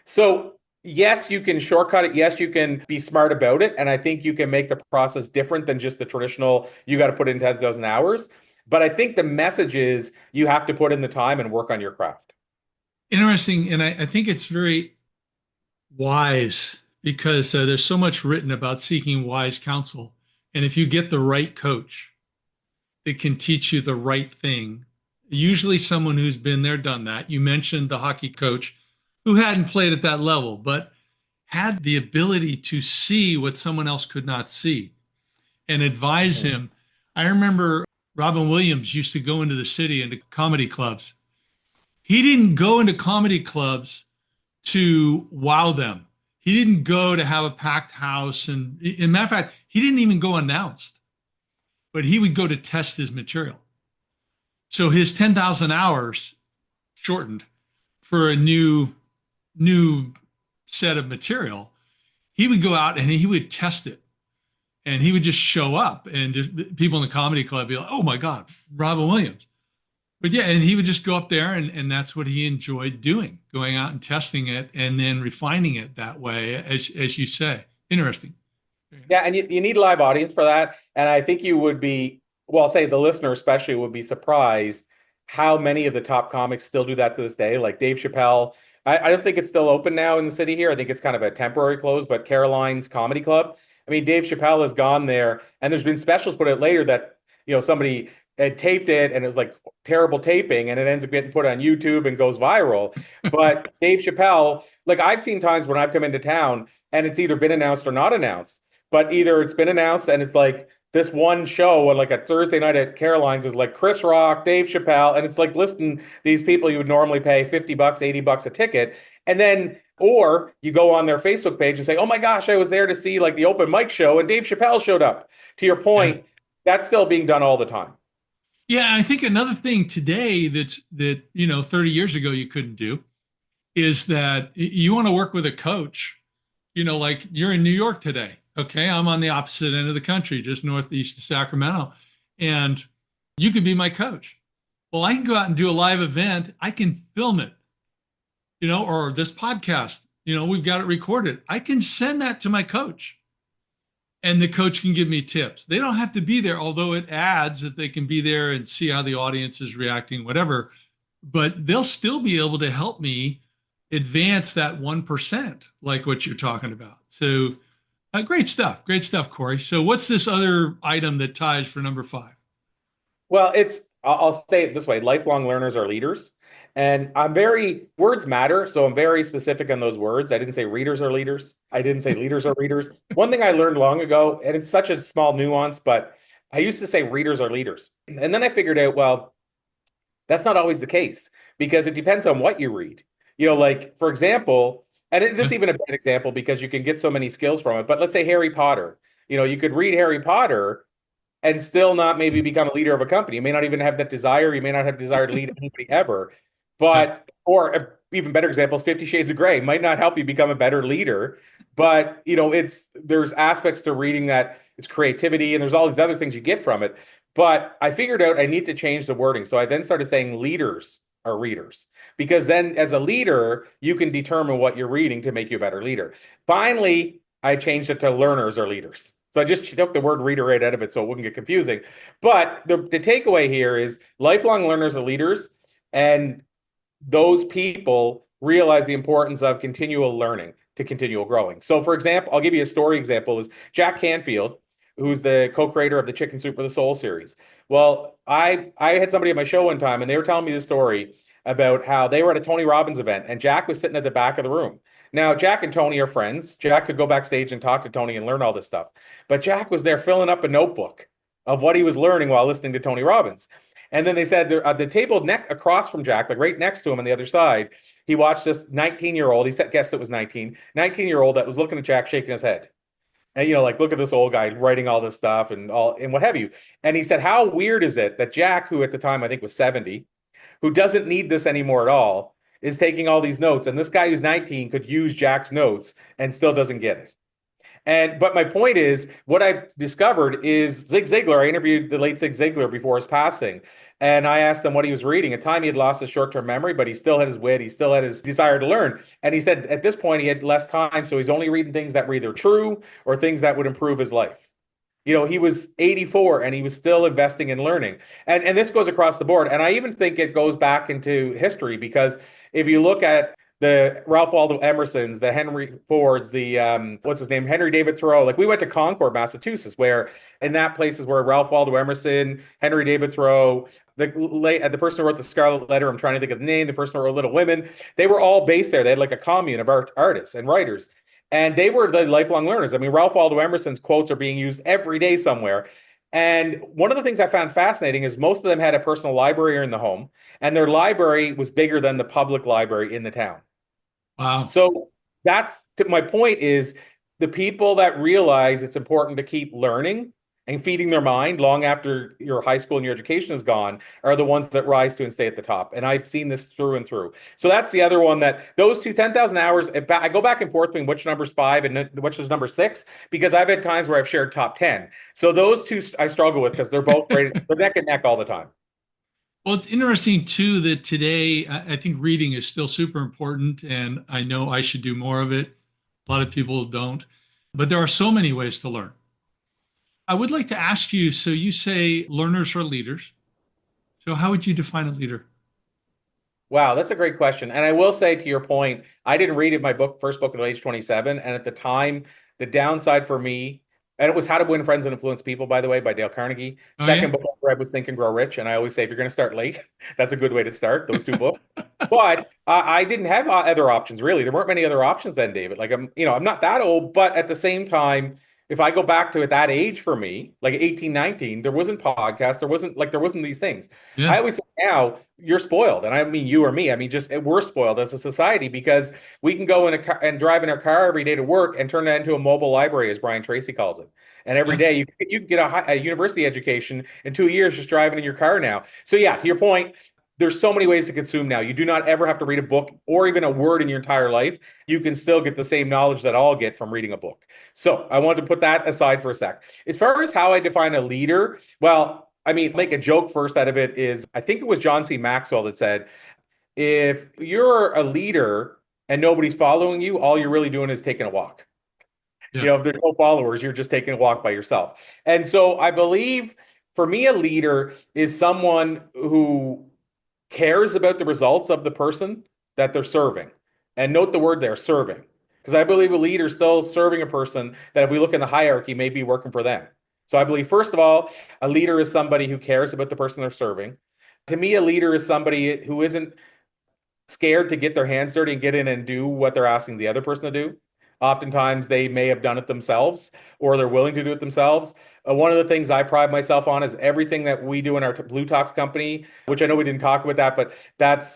S2: So, yes, you can shortcut it. Yes, you can be smart about it. And I think you can make the process different than just the traditional, you got to put in 10,000 hours. But I think the message is you have to put in the time and work on your craft.
S1: Interesting. And I think it's very wise because there's so much written about seeking wise counsel. And if you get the right coach that can teach you the right thing, usually someone who's been there, done that. You mentioned the hockey coach who hadn't played at that level, but had the ability to see what someone else could not see and advise
S2: Mhm.
S1: him. I remember Robin Williams used to go into the city into comedy clubs. He didn't go into comedy clubs to wow them. He didn't go to have a packed house. And in matter of fact, he didn't even go announced, but he would go to test his material. So his 10,000 hours shortened for a new set of material. He would go out and he would test it, and he would just show up, and just, people in the comedy club be like, "Oh my God, Robin Williams!" But yeah, and he would just go up there, and that's what he enjoyed doing, going out and testing it, and then refining it that way, as you say. Interesting.
S2: Yeah, and you need a live audience for that. And I think you would be, well, I'll say the listener especially would be surprised how many of the top comics still do that to this day. Like Dave Chappelle, I don't think it's still open now in the city here. I think it's kind of a temporary close, but Caroline's Comedy Club, I mean, Dave Chappelle has gone there, and there's been specials put out later that, somebody had taped it and it was like terrible taping, and it ends up getting put on YouTube and goes viral. But Dave Chappelle, like I've seen times when I've come into town and it's either been announced or not announced, but either it's been announced and it's like this one show on like a Thursday night at Caroline's is like Chris Rock, Dave Chappelle, and it's like listing these people you would normally pay $50, $80 a ticket. And then, or you go on their Facebook page and say, oh my gosh, I was there to see like the open mic show and Dave Chappelle showed up. To your
S1: Yeah.
S2: point, that's still being done all the time.
S1: Yeah, I think another thing today that 30 years ago you couldn't do is that you want to work with a coach, like you're in New York today. Okay, I'm on the opposite end of the country, just northeast of Sacramento, and you could be my coach. Well, I can go out and do a live event. I can film it, or this podcast, we've got it recorded. I can send that to my coach and the coach can give me tips. They don't have to be there, although it adds that they can be there and see how the audience is reacting, whatever. But they'll still be able to help me advance that 1%, like what you're talking about. So great stuff. Great stuff, Corey. So what's this other item that ties for number 5?
S2: Well, I'll say it this way, lifelong learners are leaders. And words matter. So I'm very specific on those words. I didn't say readers are leaders. I didn't say leaders are readers. One thing I learned long ago, and it's such a small nuance, but I used to say readers are leaders. And then I figured out, well, that's not always the case because it depends on what you read. Like, for example, this is even a bad example because you can get so many skills from it. But let's say Harry Potter. You could read Harry Potter and still not maybe become a leader of a company. You may not even have that desire. You may not have desire to lead anybody ever. But, or even better examples, 50 Shades of Grey might not help you become a better leader. But, there's aspects to reading that it's creativity and there's all these other things you get from it. But I figured out I need to change the wording. So I then started saying leaders are readers, because then as a leader, you can determine what you're reading to make you a better leader. Finally, I changed it to learners are leaders. So I just took the word reader right out of it so it wouldn't get confusing. But the takeaway here is lifelong learners are leaders, and those people realize the importance of continual learning to continual growing. So for example, I'll give you a story example is Jack Canfield, who's the co-creator of the Chicken Soup for the Soul series. Well, I had somebody at my show one time and they were telling me the story about how they were at a Tony Robbins event and Jack was sitting at the back of the room. Now, Jack and Tony are friends. Jack could go backstage and talk to Tony and learn all this stuff. But Jack was there filling up a notebook of what he was learning while listening to Tony Robbins. And then they said the table across from Jack, like right next to him on the other side, he watched this 19-year-old, guessed it was 19-year-old that was looking at Jack shaking his head. And, like, look at this old guy writing all this stuff and what have you. And he said, how weird is it that Jack, who at the time I think was 70, who doesn't need this anymore at all, is taking all these notes. And this guy who's 19 could use Jack's notes and still doesn't get it. But my point is, what I've discovered is Zig Ziglar. I interviewed the late Zig Ziglar before his passing. And I asked him what he was reading. At the time, he had lost his short-term memory, but he still had his wit. He still had his desire to learn. And he said at this point, he had less time. So he's only reading things that were either true or things that would improve his life. He was 84 and he was still investing in learning. And this goes across the board. And I even think it goes back into history because if you look at the Ralph Waldo Emersons, the Henry Fords, the what's his name, Henry David Thoreau. Like we went to Concord, Massachusetts, where in that place is where Ralph Waldo Emerson, Henry David Thoreau, the person who wrote the Scarlet Letter, I'm trying to think of the name, the person who wrote Little Women, they were all based there. They had like a commune of artists and writers, and they were the lifelong learners. I mean, Ralph Waldo Emerson's quotes are being used every day somewhere. And one of the things I found fascinating is most of them had a personal library in the home, and their library was bigger than the public library in the town.
S1: Wow.
S2: So that's my point is the people that realize it's important to keep learning and feeding their mind long after your high school and your education is gone are the ones that rise to and stay at the top. And I've seen this through and through. So that's the other one that those two 10,000 hours, I go back and forth between which number's 5 and which is number 6, because I've had times where I've shared top 10. So those two I struggle with because they're both great. They're neck and neck all the time.
S1: Well, it's interesting too that today I think reading is still super important, and I know I should do more of it. A lot of people don't, but there are so many ways to learn. I would like to ask you, so you say learners are leaders. So how would you define a leader?
S2: Wow, that's a great question. And I will say to your point, I didn't read my first book until age 27. And at the time, the downside for me And it was How to Win Friends and Influence People, by the way, by Dale Carnegie.
S1: Oh yeah.
S2: Second book I read was Think and Grow Rich. And I always say, if you're going to start late, that's a good way to start, those two books. But I didn't have other options, really. There weren't many other options then, David. Like I'm not that old, but at the same time, if I go back to at that age for me, like 18, 19, there wasn't podcasts, there wasn't these things.
S1: Yeah.
S2: I always say now you're spoiled. And I don't mean you or me. I mean, just we're spoiled as a society because we can go in a car and drive in our car every day to work and turn that into a mobile library, as Brian Tracy calls it. And every
S1: Yeah.
S2: day you can get a university education in 2 years just driving in your car now. So yeah, to your point, there's so many ways to consume now. You do not ever have to read a book or even a word in your entire life. You can still get the same knowledge that I'll get from reading a book. So I wanted to put that aside for a sec. As far as how I define a leader, well, I mean, make a joke first out of it is I think it was John C. Maxwell that said, if you're a leader and nobody's following you, all you're really doing is taking a walk.
S1: Yeah.
S2: If there's no followers, you're just taking a walk by yourself. And so I believe for me, a leader is someone who cares about the results of the person that they're serving. And note the word there, serving. Because I believe a leader is still serving a person that if we look in the hierarchy, may be working for them. So I believe, first of all, a leader is somebody who cares about the person they're serving. To me, a leader is somebody who isn't scared to get their hands dirty and get in and do what they're asking the other person to do. Oftentimes, they may have done it themselves or they're willing to do it themselves. One of the things I pride myself on is everything that we do in our Blue Talks company, which I know we didn't talk about that, but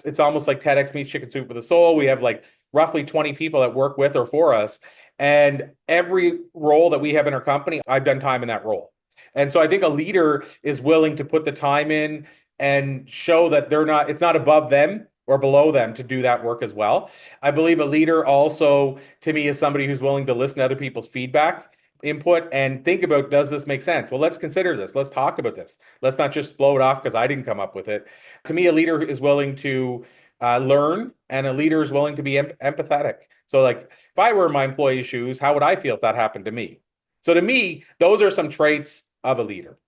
S2: it's almost like TEDx meets Chicken Soup for the Soul. We have like roughly 20 people that work with or for us. And every role that we have in our company, I've done time in that role. And so I think a leader is willing to put the time in and show that it's not above them or below them to do that work as well. I believe a leader also, to me, is somebody who's willing to listen to other people's feedback, input, and think about, does this make sense? Well, let's consider this. Let's talk about this. Let's not just blow it off because I didn't come up with it. To me, a leader is willing to learn, and a leader is willing to be empathetic. So like, if I were in my employee's shoes, how would I feel if that happened to me? So to me, those are some traits of a leader.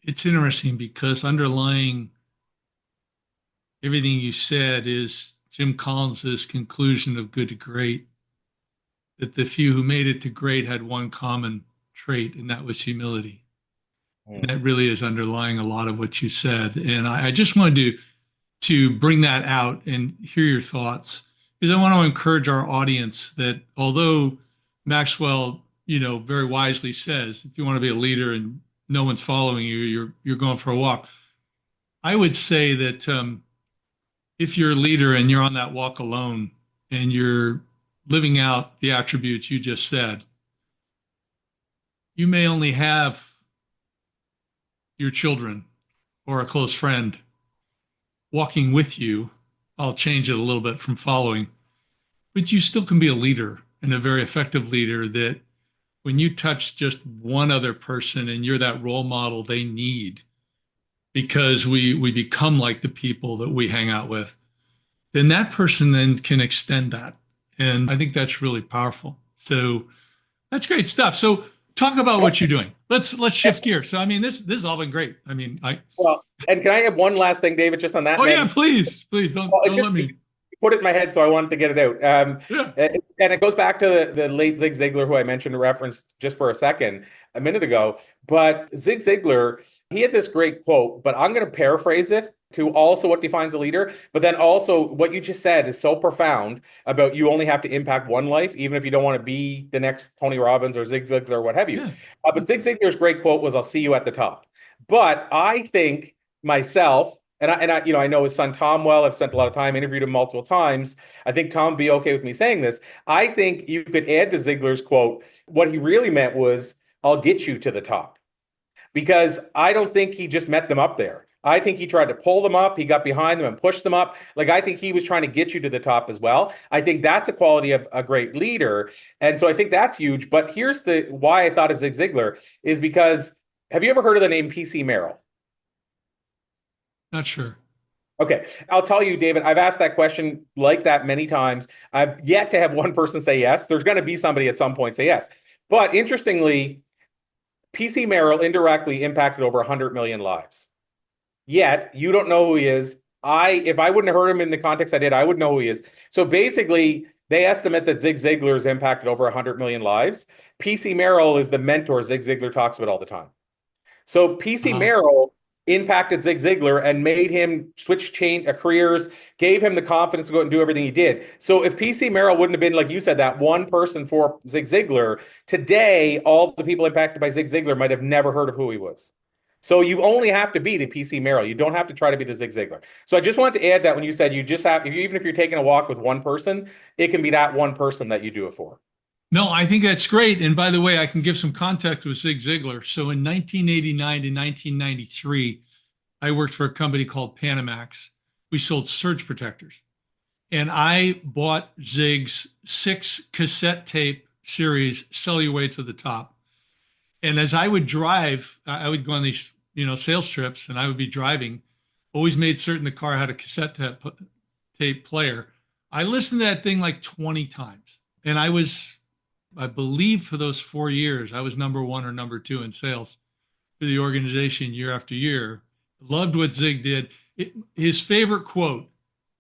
S1: It's interesting because underlying everything you said is Jim Collins's conclusion of Good to Great, that the few who made it to great had one common trait, and that was humility. And that really is underlying a lot of what you said. And I just wanted to bring that out and hear your thoughts, because I want to encourage our audience that although Maxwell, very wisely says, if you want to be a leader and no one's following you, you're going for a walk. I would say that if you're a leader and you're on that walk alone and you're living out the attributes you just said, you may only have your children or a close friend walking with you. I'll change it a little bit from following, but you still can be a leader, and a very effective leader, that when you touch just one other person and you're that role model they need, because we become like the people that we hang out with, then that person then can extend that. And I think that's really powerful. So that's great stuff. So talk about what you're doing. Let's shift gears. So I mean, this has all been great. I mean,
S2: well, and can I have one last thing, David, just on that?
S1: Oh yeah, please don't let me
S2: put it in my head, so I wanted to get it out.
S1: Yeah.
S2: And it goes back to the late Zig Ziglar, who I mentioned, referenced just for a minute ago. But Zig Ziglar, he had this great quote, but I'm going to paraphrase it to also what defines a leader. But then also what you just said is so profound about you only have to impact one life, even if you don't want to be the next Tony Robbins or Zig Ziglar or what have you.
S1: Yeah.
S2: But Zig Ziglar's great quote was, "I'll see you at the top." But I think myself, and I know his son Tom well. I've spent a lot of time, interviewed him multiple times. I think Tom would be okay with me saying this. I think you could add to Ziglar's quote, what he really meant was, "I'll get you to the top." Because I don't think he just met them up there. I think he tried to pull them up. He got behind them and pushed them up. Like, I think he was trying to get you to the top as well. I think that's a quality of a great leader. And so I think that's huge. But here's why I thought of Zig Ziglar is because, have you ever heard of the name PC Merrill?
S1: Not sure.
S2: Okay, I'll tell you, David, I've asked that question like that many times. I've yet to have one person say yes. There's going to be somebody at some point say yes. But interestingly, PC Merrill indirectly impacted over 100 million lives. Yet, you don't know who he is. If I wouldn't have heard him in the context I did, I would know who he is. So basically, They estimate that Zig Ziglar has impacted over 100 million lives. PC Merrill is the mentor Zig Ziglar talks about all the time. So PC
S1: Uh,
S2: Merrill impacted Zig Ziglar and made him switch careers, gave him the confidence to go out and do everything he did. So if PC Merrill wouldn't have been, like you said, that one person for Zig Ziglar, today all the people impacted by Zig Ziglar might have never heard of who he was. So you only have to be the PC Merrill. You don't have to try to be the Zig Ziglar. So I just wanted to add that when you said you just have, even if you're taking a walk with one person, it can be that one person that you do it for.
S1: no, I think that's great. And by the way, I can give some context with Zig Ziglar. So in 1989 to 1993, I worked for a company called Panamax. We sold surge protectors. And I bought Zig's 6 cassette tape series, Sell Your Way to the Top. And as I would drive, I would go on these, sales trips, and I would be driving, always made certain the car had a cassette tape player. I listened to that thing like 20 times. And I believe for those 4 years, I was number one or number two in sales for the organization year after year. Loved what Zig did. His favorite quote.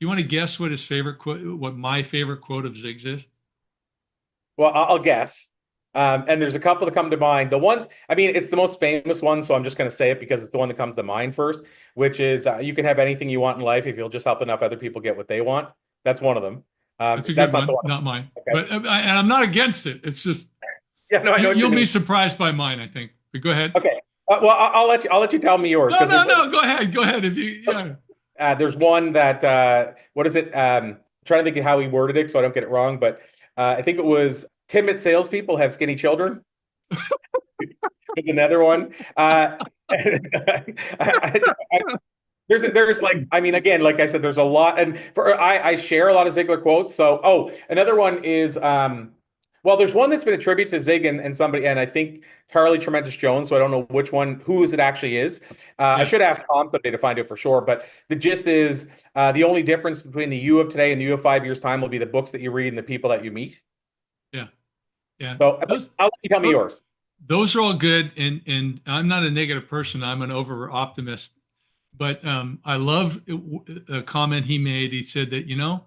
S1: You want to guess what his favorite quote, what my favorite quote of Zig's is?
S2: Well, I'll guess. And there's a couple that come to mind. The one, I mean, it's the most famous one, so I'm just going to say it because it's the one that comes to mind first, which is you can have anything you want in life if you'll just help enough other people get what they want. That's one of them.
S1: That's a
S2: That's
S1: good
S2: not the
S1: one,
S2: one.
S1: not mine.
S2: Okay.
S1: But and I'm not against it. It's just
S2: Yeah, no, I know what
S1: you'll
S2: you
S1: be
S2: mean.
S1: surprised by mine, I think. But go ahead.
S2: Okay. Well, I'll let you tell me yours.
S1: No. Go ahead. Go ahead. If you, yeah.
S2: There's one that what is it? Trying to think of how he worded it so I don't get it wrong, but I think it was timid salespeople have skinny children. There's another one. There's like, I mean, again, like I said, there's a lot, and I share a lot of Ziglar quotes. So, another one is well, there's one that's been attributed to Zig and somebody, and I think Charlie Tremendous Jones. So I don't know which one, whose it actually is. I should ask Tom today to find out for sure. But the gist is the only difference between the you of today and the you of 5 years time will be the books that you read and the people that you meet.
S1: Yeah. Yeah.
S2: So I'll let you tell me yours.
S1: Those are all good. And I'm not a negative person. I'm an over optimist. But I love a comment he made. He said that,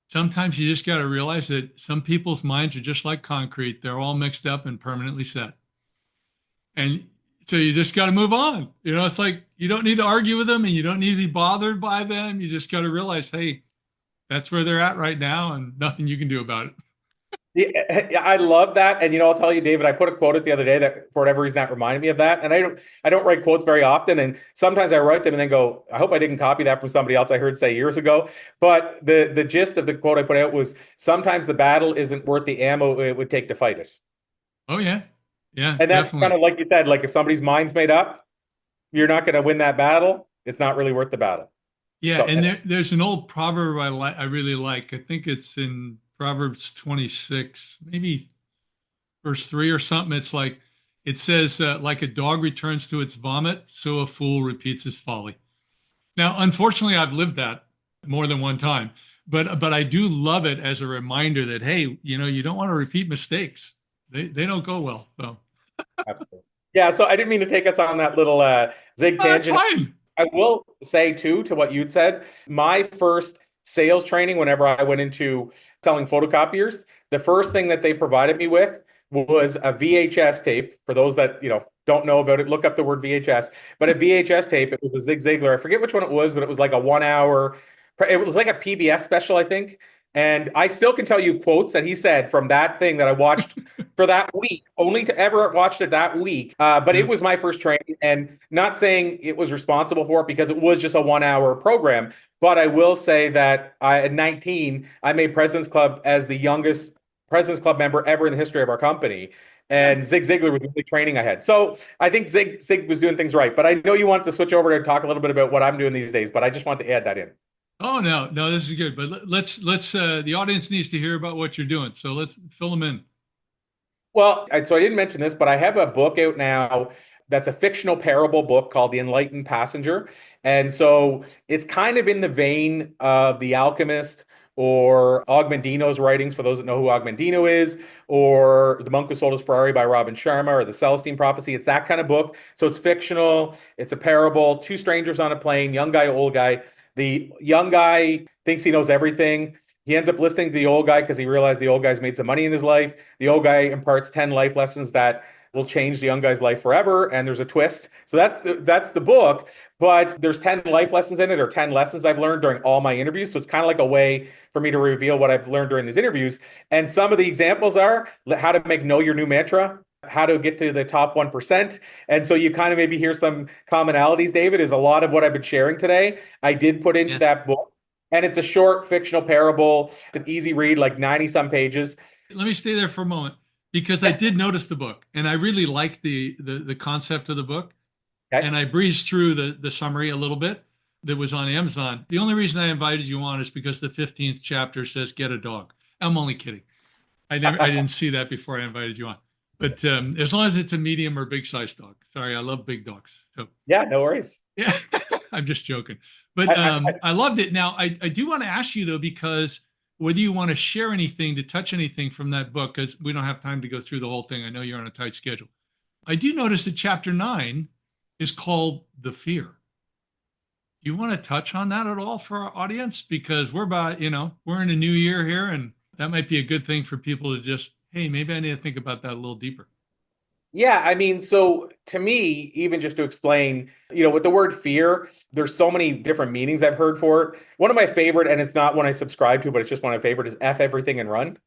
S1: sometimes you just got to realize that some people's minds are just like concrete. They're all mixed up and permanently set. And so you just got to move on. It's like you don't need to argue with them and you don't need to be bothered by them. You just got to realize, hey, that's where they're at right now and nothing you can do about it.
S2: Yeah, I love that. And I'll tell you, David, I put a quote the other day that for whatever reason that reminded me of that. And I don't write quotes very often. And sometimes I write them and then go, I hope I didn't copy that from somebody else I heard say years ago. But the gist of the quote I put out was sometimes the battle isn't worth the ammo it would take to fight it.
S1: Oh yeah. Yeah.
S2: And that's
S1: definitely.
S2: kind of like you said, like if somebody's mind's made up, you're not going to win that battle. It's not really worth the battle.
S1: Yeah.
S2: So,
S1: And there's an old proverb I really like. I think it's in Proverbs 26, maybe verse 3 or something. It's like, it says, like a dog returns to its vomit, so a fool repeats his folly. Now, unfortunately, I've lived that more than one time, but I do love it as a reminder that, hey, you don't want to repeat mistakes. They don't go well. So
S2: yeah, so I didn't mean to take us on that little Zig
S1: that's
S2: tangent.
S1: fine.
S2: I will say too, to what you'd said, my first sales training, whenever I went into selling photocopiers, the first thing that they provided me with was a VHS tape. For those that, don't know about it, look up the word VHS, but a VHS tape. It was a Zig Ziglar. I forget which one it was, but it was like a 1 hour, it was like a PBS special, I think. And I still can tell you quotes that he said from that thing that I watched for that week, only to ever watched it that week. But it was my first training, and not saying it was responsible for it because it was just a 1 hour program. But I will say that at 19, I made President's Club as the youngest President's Club member ever in the history of our company. And Zig Ziglar was the only training I had. So I think Zig was doing things right. But I know you want to switch over to talk a little bit about what I'm doing these days, but I just want to add that in.
S1: Oh no, this is good. But let's the audience needs to hear about what you're doing. So let's fill them in.
S2: Well, so I didn't mention this, but I have a book out now that's a fictional parable book called The Enlightened Passenger. And so it's kind of in the vein of The Alchemist or Augmendino's writings, for those that know who Augmendino is, or The Monk Who Sold His Ferrari by Robin Sharma, or The Celestine Prophecy. It's that kind of book. So it's fictional. It's a parable. Two strangers on a plane, young guy, old guy. The young guy thinks he knows everything. He ends up listening to the old guy because he realized the old guy's made some money in his life. The old guy imparts 10 life lessons that will change the young guy's life forever. And there's a twist. So that's the book. But there's 10 life lessons in it, or 10 lessons I've learned during all my interviews. So it's kind of like a way for me to reveal what I've learned during these interviews. And some of the examples are how to make know your new mantra, how to get to the top 1%. And so you kind of maybe hear some commonalities, David, is a lot of what I've been sharing today. I did put into that book. And it's a short fictional parable. It's an easy read, like 90 some pages.
S1: Let me stay there for a moment, because I did notice the book and I really liked the concept of the book.
S2: Okay.
S1: And I breezed through the summary a little bit that was on Amazon. The only reason I invited you on is because the 15th chapter says get a dog. I'm only kidding. I didn't see that before I invited you on. But as long as it's a medium or big size dog. Sorry, I love big dogs. So
S2: yeah, no worries.
S1: Yeah, I'm just joking. But I loved it. Now, I do want to ask you, though, because whether you want to share anything, to touch anything from that book, because we don't have time to go through the whole thing. I know you're on a tight schedule. I do notice that chapter 9 is called The Fear. Do you want to touch on that at all for our audience? Because we're we're in a new year here, and that might be a good thing for people to just, hey, maybe I need to think about that a little deeper.
S2: Yeah, I mean, so to me, even just to explain, with the word fear, there's so many different meanings I've heard for it. One of my favorite, and it's not one I subscribe to, but it's just one of my favorite, is F everything and run.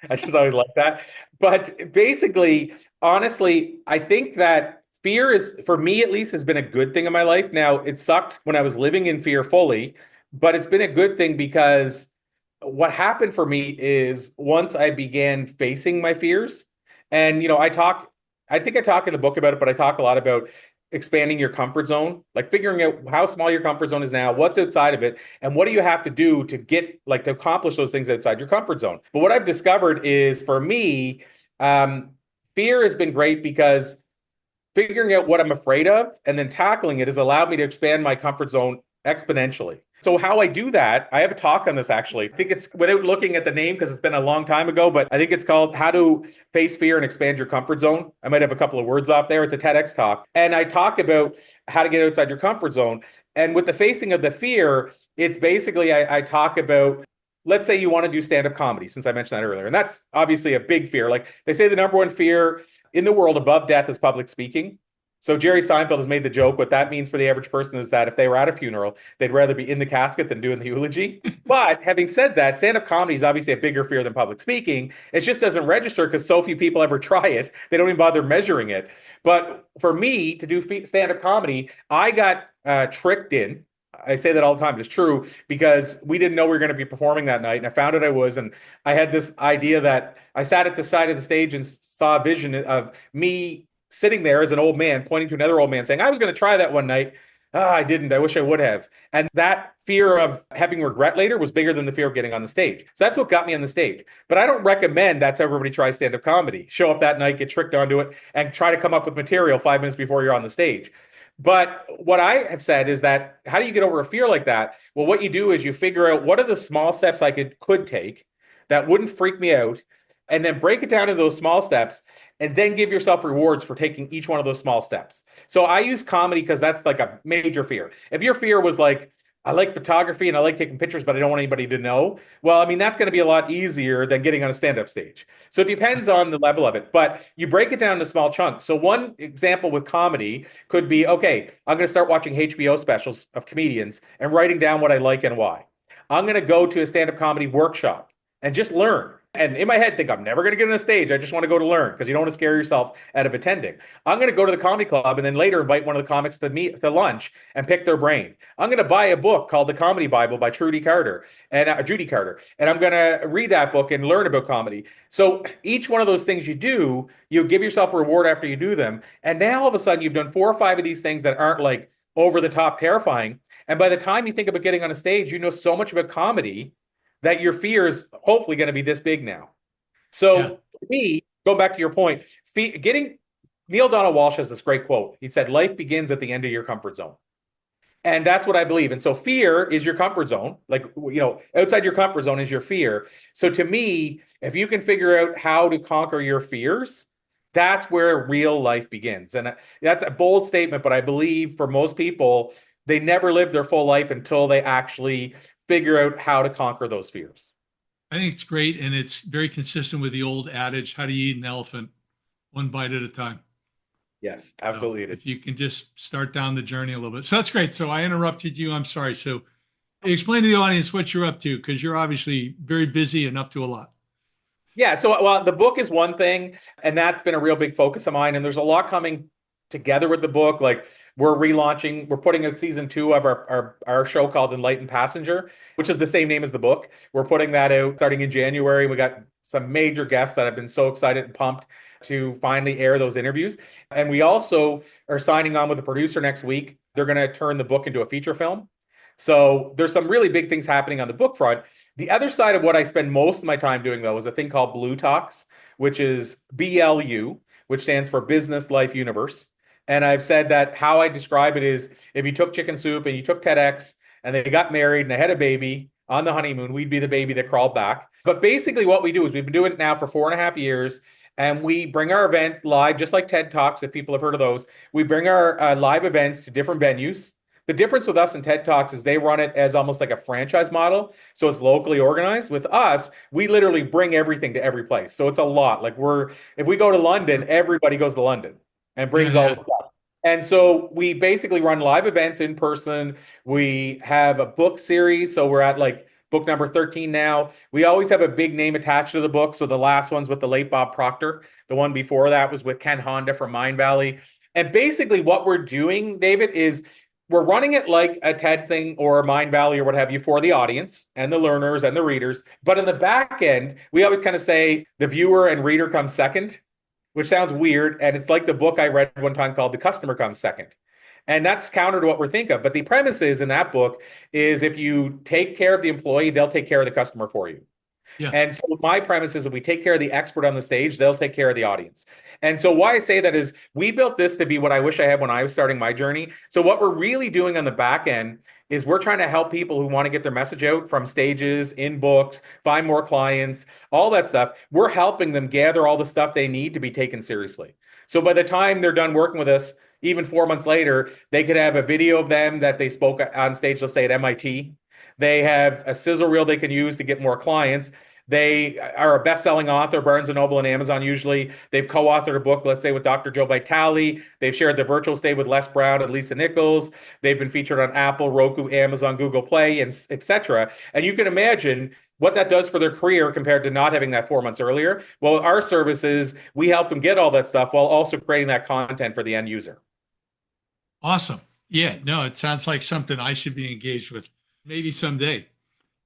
S2: I just always like that. But basically, honestly, I think that fear is, for me at least, has been a good thing in my life. Now, it sucked when I was living in fear fully, but it's been a good thing because what happened for me is once I began facing my fears, and I think I talk in the book about it, but I talk a lot about expanding your comfort zone, like figuring out how small your comfort zone is now, what's outside of it, and what do you have to do to to accomplish those things outside your comfort zone. But what I've discovered is, for me, fear has been great because figuring out what I'm afraid of and then tackling it has allowed me to expand my comfort zone exponentially. So how I do that, I have a talk on this actually. I think it's, without looking at the name because it's been a long time ago, but I think it's called How to Face Fear and Expand Your Comfort Zone. I might have a couple of words off there. It's a TEDx talk. And I talk about how to get outside your comfort zone. And with the facing of the fear, it's basically, I talk about, let's say you want to do stand-up comedy, since I mentioned that earlier. And that's obviously a big fear. Like they say the number one fear in the world above death is public speaking. So Jerry Seinfeld has made the joke. What that means for the average person is that if they were at a funeral, they'd rather be in the casket than doing the eulogy. But having said that, stand-up comedy is obviously a bigger fear than public speaking. It just doesn't register because so few people ever try it. They don't even bother measuring it. But for me to do stand-up comedy, I got tricked in. I say that all the time. It's true because we didn't know we were going to be performing that night. And I found out I was. And I had this idea that I sat at the side of the stage and saw a vision of me sitting there as an old man pointing to another old man saying, I was going to try that one night. I didn't. I wish I would have. And that fear of having regret later was bigger than the fear of getting on the stage. So that's what got me on the stage. But I don't recommend that's how everybody tries stand-up comedy. Show up that night, get tricked onto it, and try to come up with material 5 minutes before you're on the stage. But what I have said is that how do you get over a fear like that? Well, what you do is you figure out what are the small steps I could take that wouldn't freak me out, and then break it down into those small steps, and then give yourself rewards for taking each one of those small steps. So I use comedy because that's like a major fear. If your fear was like, I like photography and I like taking pictures, but I don't want anybody to know. Well, I mean, that's going to be a lot easier than getting on a stand-up stage. So it depends on the level of it, but you break it down into small chunks. So one example with comedy could be, okay, I'm going to start watching HBO specials of comedians and writing down what I like and why. I'm going to go to a stand-up comedy workshop and just learn. And in my head, think I'm never going to get on a stage. I just want to go to learn because you don't want to scare yourself out of attending. I'm going to go to the comedy club and then later invite one of the comics to meet to lunch and pick their brain. I'm going to buy a book called The Comedy Bible by Judy Carter, and I'm going to read that book and learn about comedy. So each one of those things you do, you give yourself a reward after you do them. And now all of a sudden you've done 4 or 5 of these things that aren't like over the top terrifying. And by the time you think about getting on a stage, you know so much about comedy that your fear is hopefully going to be this big now. So for me, go back to your point, Neil Donald Walsh has this great quote. He said, life begins at the end of your comfort zone. And that's what I believe. And so fear is your comfort zone. Like, outside your comfort zone is your fear. So to me, if you can figure out how to conquer your fears, that's where real life begins. And that's a bold statement, but I believe for most people, they never live their full life until they actually figure out how to conquer those fears.
S1: I think it's great, and it's very consistent with the old adage, how do you eat an elephant? One bite at a time.
S2: Yes,
S1: So
S2: absolutely. It is.
S1: if you can just start down the journey a little bit. So that's great. So I interrupted you. I'm sorry. So explain to the audience what you're up to, because you're obviously very busy and up to a lot.
S2: Yeah, so well, the book is one thing, and that's been a real big focus of mine. And there's a lot coming together with the book. Like we're relaunching, we're putting out season two of our show called Enlightened Passenger, which is the same name as the book. We're putting that out starting in January. We got some major guests that have been so excited and pumped to finally air those interviews. And we also are signing on with a producer next week. They're going to turn the book into a feature film. So there's some really big things happening on the book front. The other side of what I spend most of my time doing, though, is a thing called Blue Talks, which is BLU, which stands for Business Life Universe. And I've said that how I describe it is if you took Chicken Soup and you took TEDx and they got married and they had a baby on the honeymoon, we'd be the baby that crawled back. But basically, what we do is we've been doing it now for 4.5 years. And we bring our event live, just like TED Talks, if people have heard of those. We bring our live events to different venues. The difference with us and TED Talks is they run it as almost like a franchise model. So it's locally organized. With us, we literally bring everything to every place. So it's a lot. Like if we go to London, everybody goes to London and
S1: Yeah,
S2: brings all
S1: yeah.
S2: the stuff. And so we basically run live events in person. We have a book series. So we're at like book number 13 now. We always have a big name attached to the book. So the last one's with the late Bob Proctor. The one before that was with Ken Honda from Mind Valley. And basically what we're doing, David, is we're running it like a TED thing or a Mind Valley or what have you for the audience and the learners and the readers. But in the back end, we always kind of say the viewer and reader comes second, which sounds weird. And it's like the book I read one time called The Customer Comes Second. And that's counter to what we're thinking of. But the premise is in that book is if you take care of the employee, they'll take care of the customer for you.
S1: Yeah.
S2: And so my premise is if we take care of the expert on the stage, they'll take care of the audience. And so why I say that is we built this to be what I wish I had when I was starting my journey. So what we're really doing on the back end is we're trying to help people who want to get their message out from stages, in books, find more clients, all that stuff. We're helping them gather all the stuff they need to be taken seriously. So by the time they're done working with us, even 4 months later, they could have a video of them that they spoke on stage, let's say at MIT. They have a sizzle reel they can use to get more clients. They are a best-selling author, Barnes & Noble and Amazon usually. They've co-authored a book, let's say, with Dr. Joe Vitale. They've shared the virtual stage with Les Brown and Lisa Nichols. They've been featured on Apple, Roku, Amazon, Google Play, and etc. And you can imagine what that does for their career compared to not having that 4 months earlier. Well, our services, we help them get all that stuff while also creating that content for the end user.
S1: Awesome. Yeah, no, it sounds like something I should be engaged with maybe someday,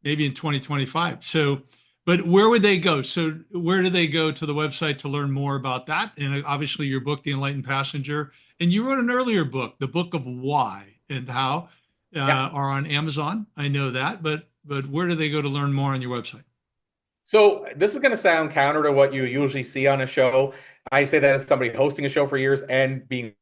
S1: maybe in 2025. So, but where would they go? So, where do they go to the website to learn more about that? And obviously, your book, The Enlightened Passenger, and you wrote an earlier book, The Book of Why and How,
S2: Yeah.
S1: are on Amazon. I know that, but where do they go to learn more on your website?
S2: So this is going to sound counter to what you usually see on a show. I say that as somebody hosting a show for years and being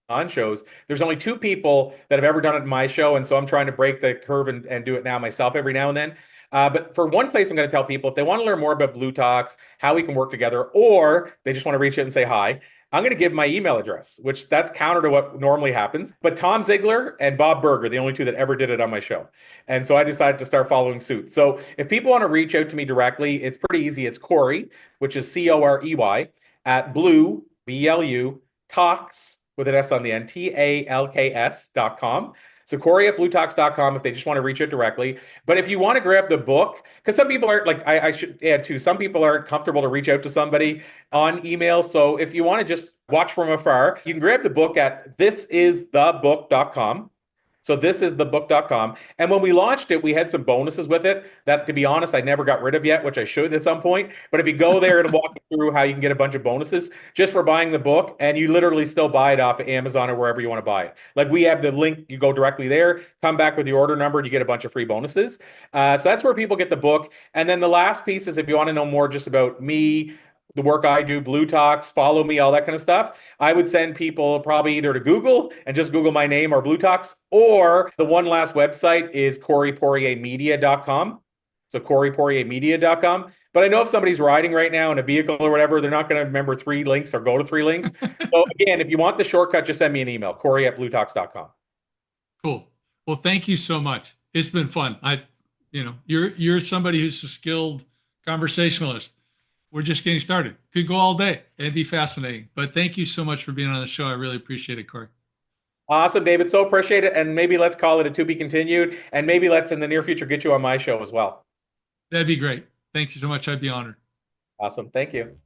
S2: on shows. There's only two people that have ever done it in my show, and so I'm trying to break the curve and do it now myself every now and then. But for one place, I'm going to tell people if they want to learn more about Blue Talks, how we can work together, or they just want to reach out and say hi, I'm going to give my email address, which that's counter to what normally happens. But Tom Ziegler and Bob Burger, the only two that ever did it on my show. And so I decided to start following suit. So if people want to reach out to me directly, it's pretty easy. It's Corey, which is Corey, at Blue, BLU, Talks, with an S on the end, TALKS.com. So Corey at bluetalks.com if they just want to reach out directly. But if you want to grab the book, because some people aren't like, I should add too, some people aren't comfortable to reach out to somebody on email. So if you want to just watch from afar, you can grab the book at thisisthebook.com. So thisisthebook.com. And when we launched it, we had some bonuses with it that, to be honest, I never got rid of yet, which I should at some point. But if you go there, it'll walk you through how you can get a bunch of bonuses just for buying the book. And you literally still buy it off of Amazon or wherever you want to buy it. Like we have the link, you go directly there, come back with the order number, and you get a bunch of free bonuses. So that's where people get the book. And then the last piece is if you want to know more just about me, the work I do, Blue Talks, follow me, all that kind of stuff. I would send people probably either to Google and just Google my name or Blue Talks, or the one last website is CoreyPoirierMedia.com. So CoreyPoirierMedia.com. But I know if somebody's riding right now in a vehicle or whatever, they're not going to remember 3 links or go to 3 links. So again, if you want the shortcut, just send me an email, Corey at BlueTalks.com.
S1: Cool. Well, thank you so much. It's been fun. You're somebody who's a skilled conversationalist. We're just getting started. Could go all day. It'd be fascinating. But thank you so much for being on the show. I really appreciate it, Corey.
S2: Awesome, David. So appreciate it. And maybe let's call it a to be continued. And maybe let's in the near future get you on my show as well.
S1: That'd be great. Thank you so much. I'd be honored.
S2: Awesome. Thank you.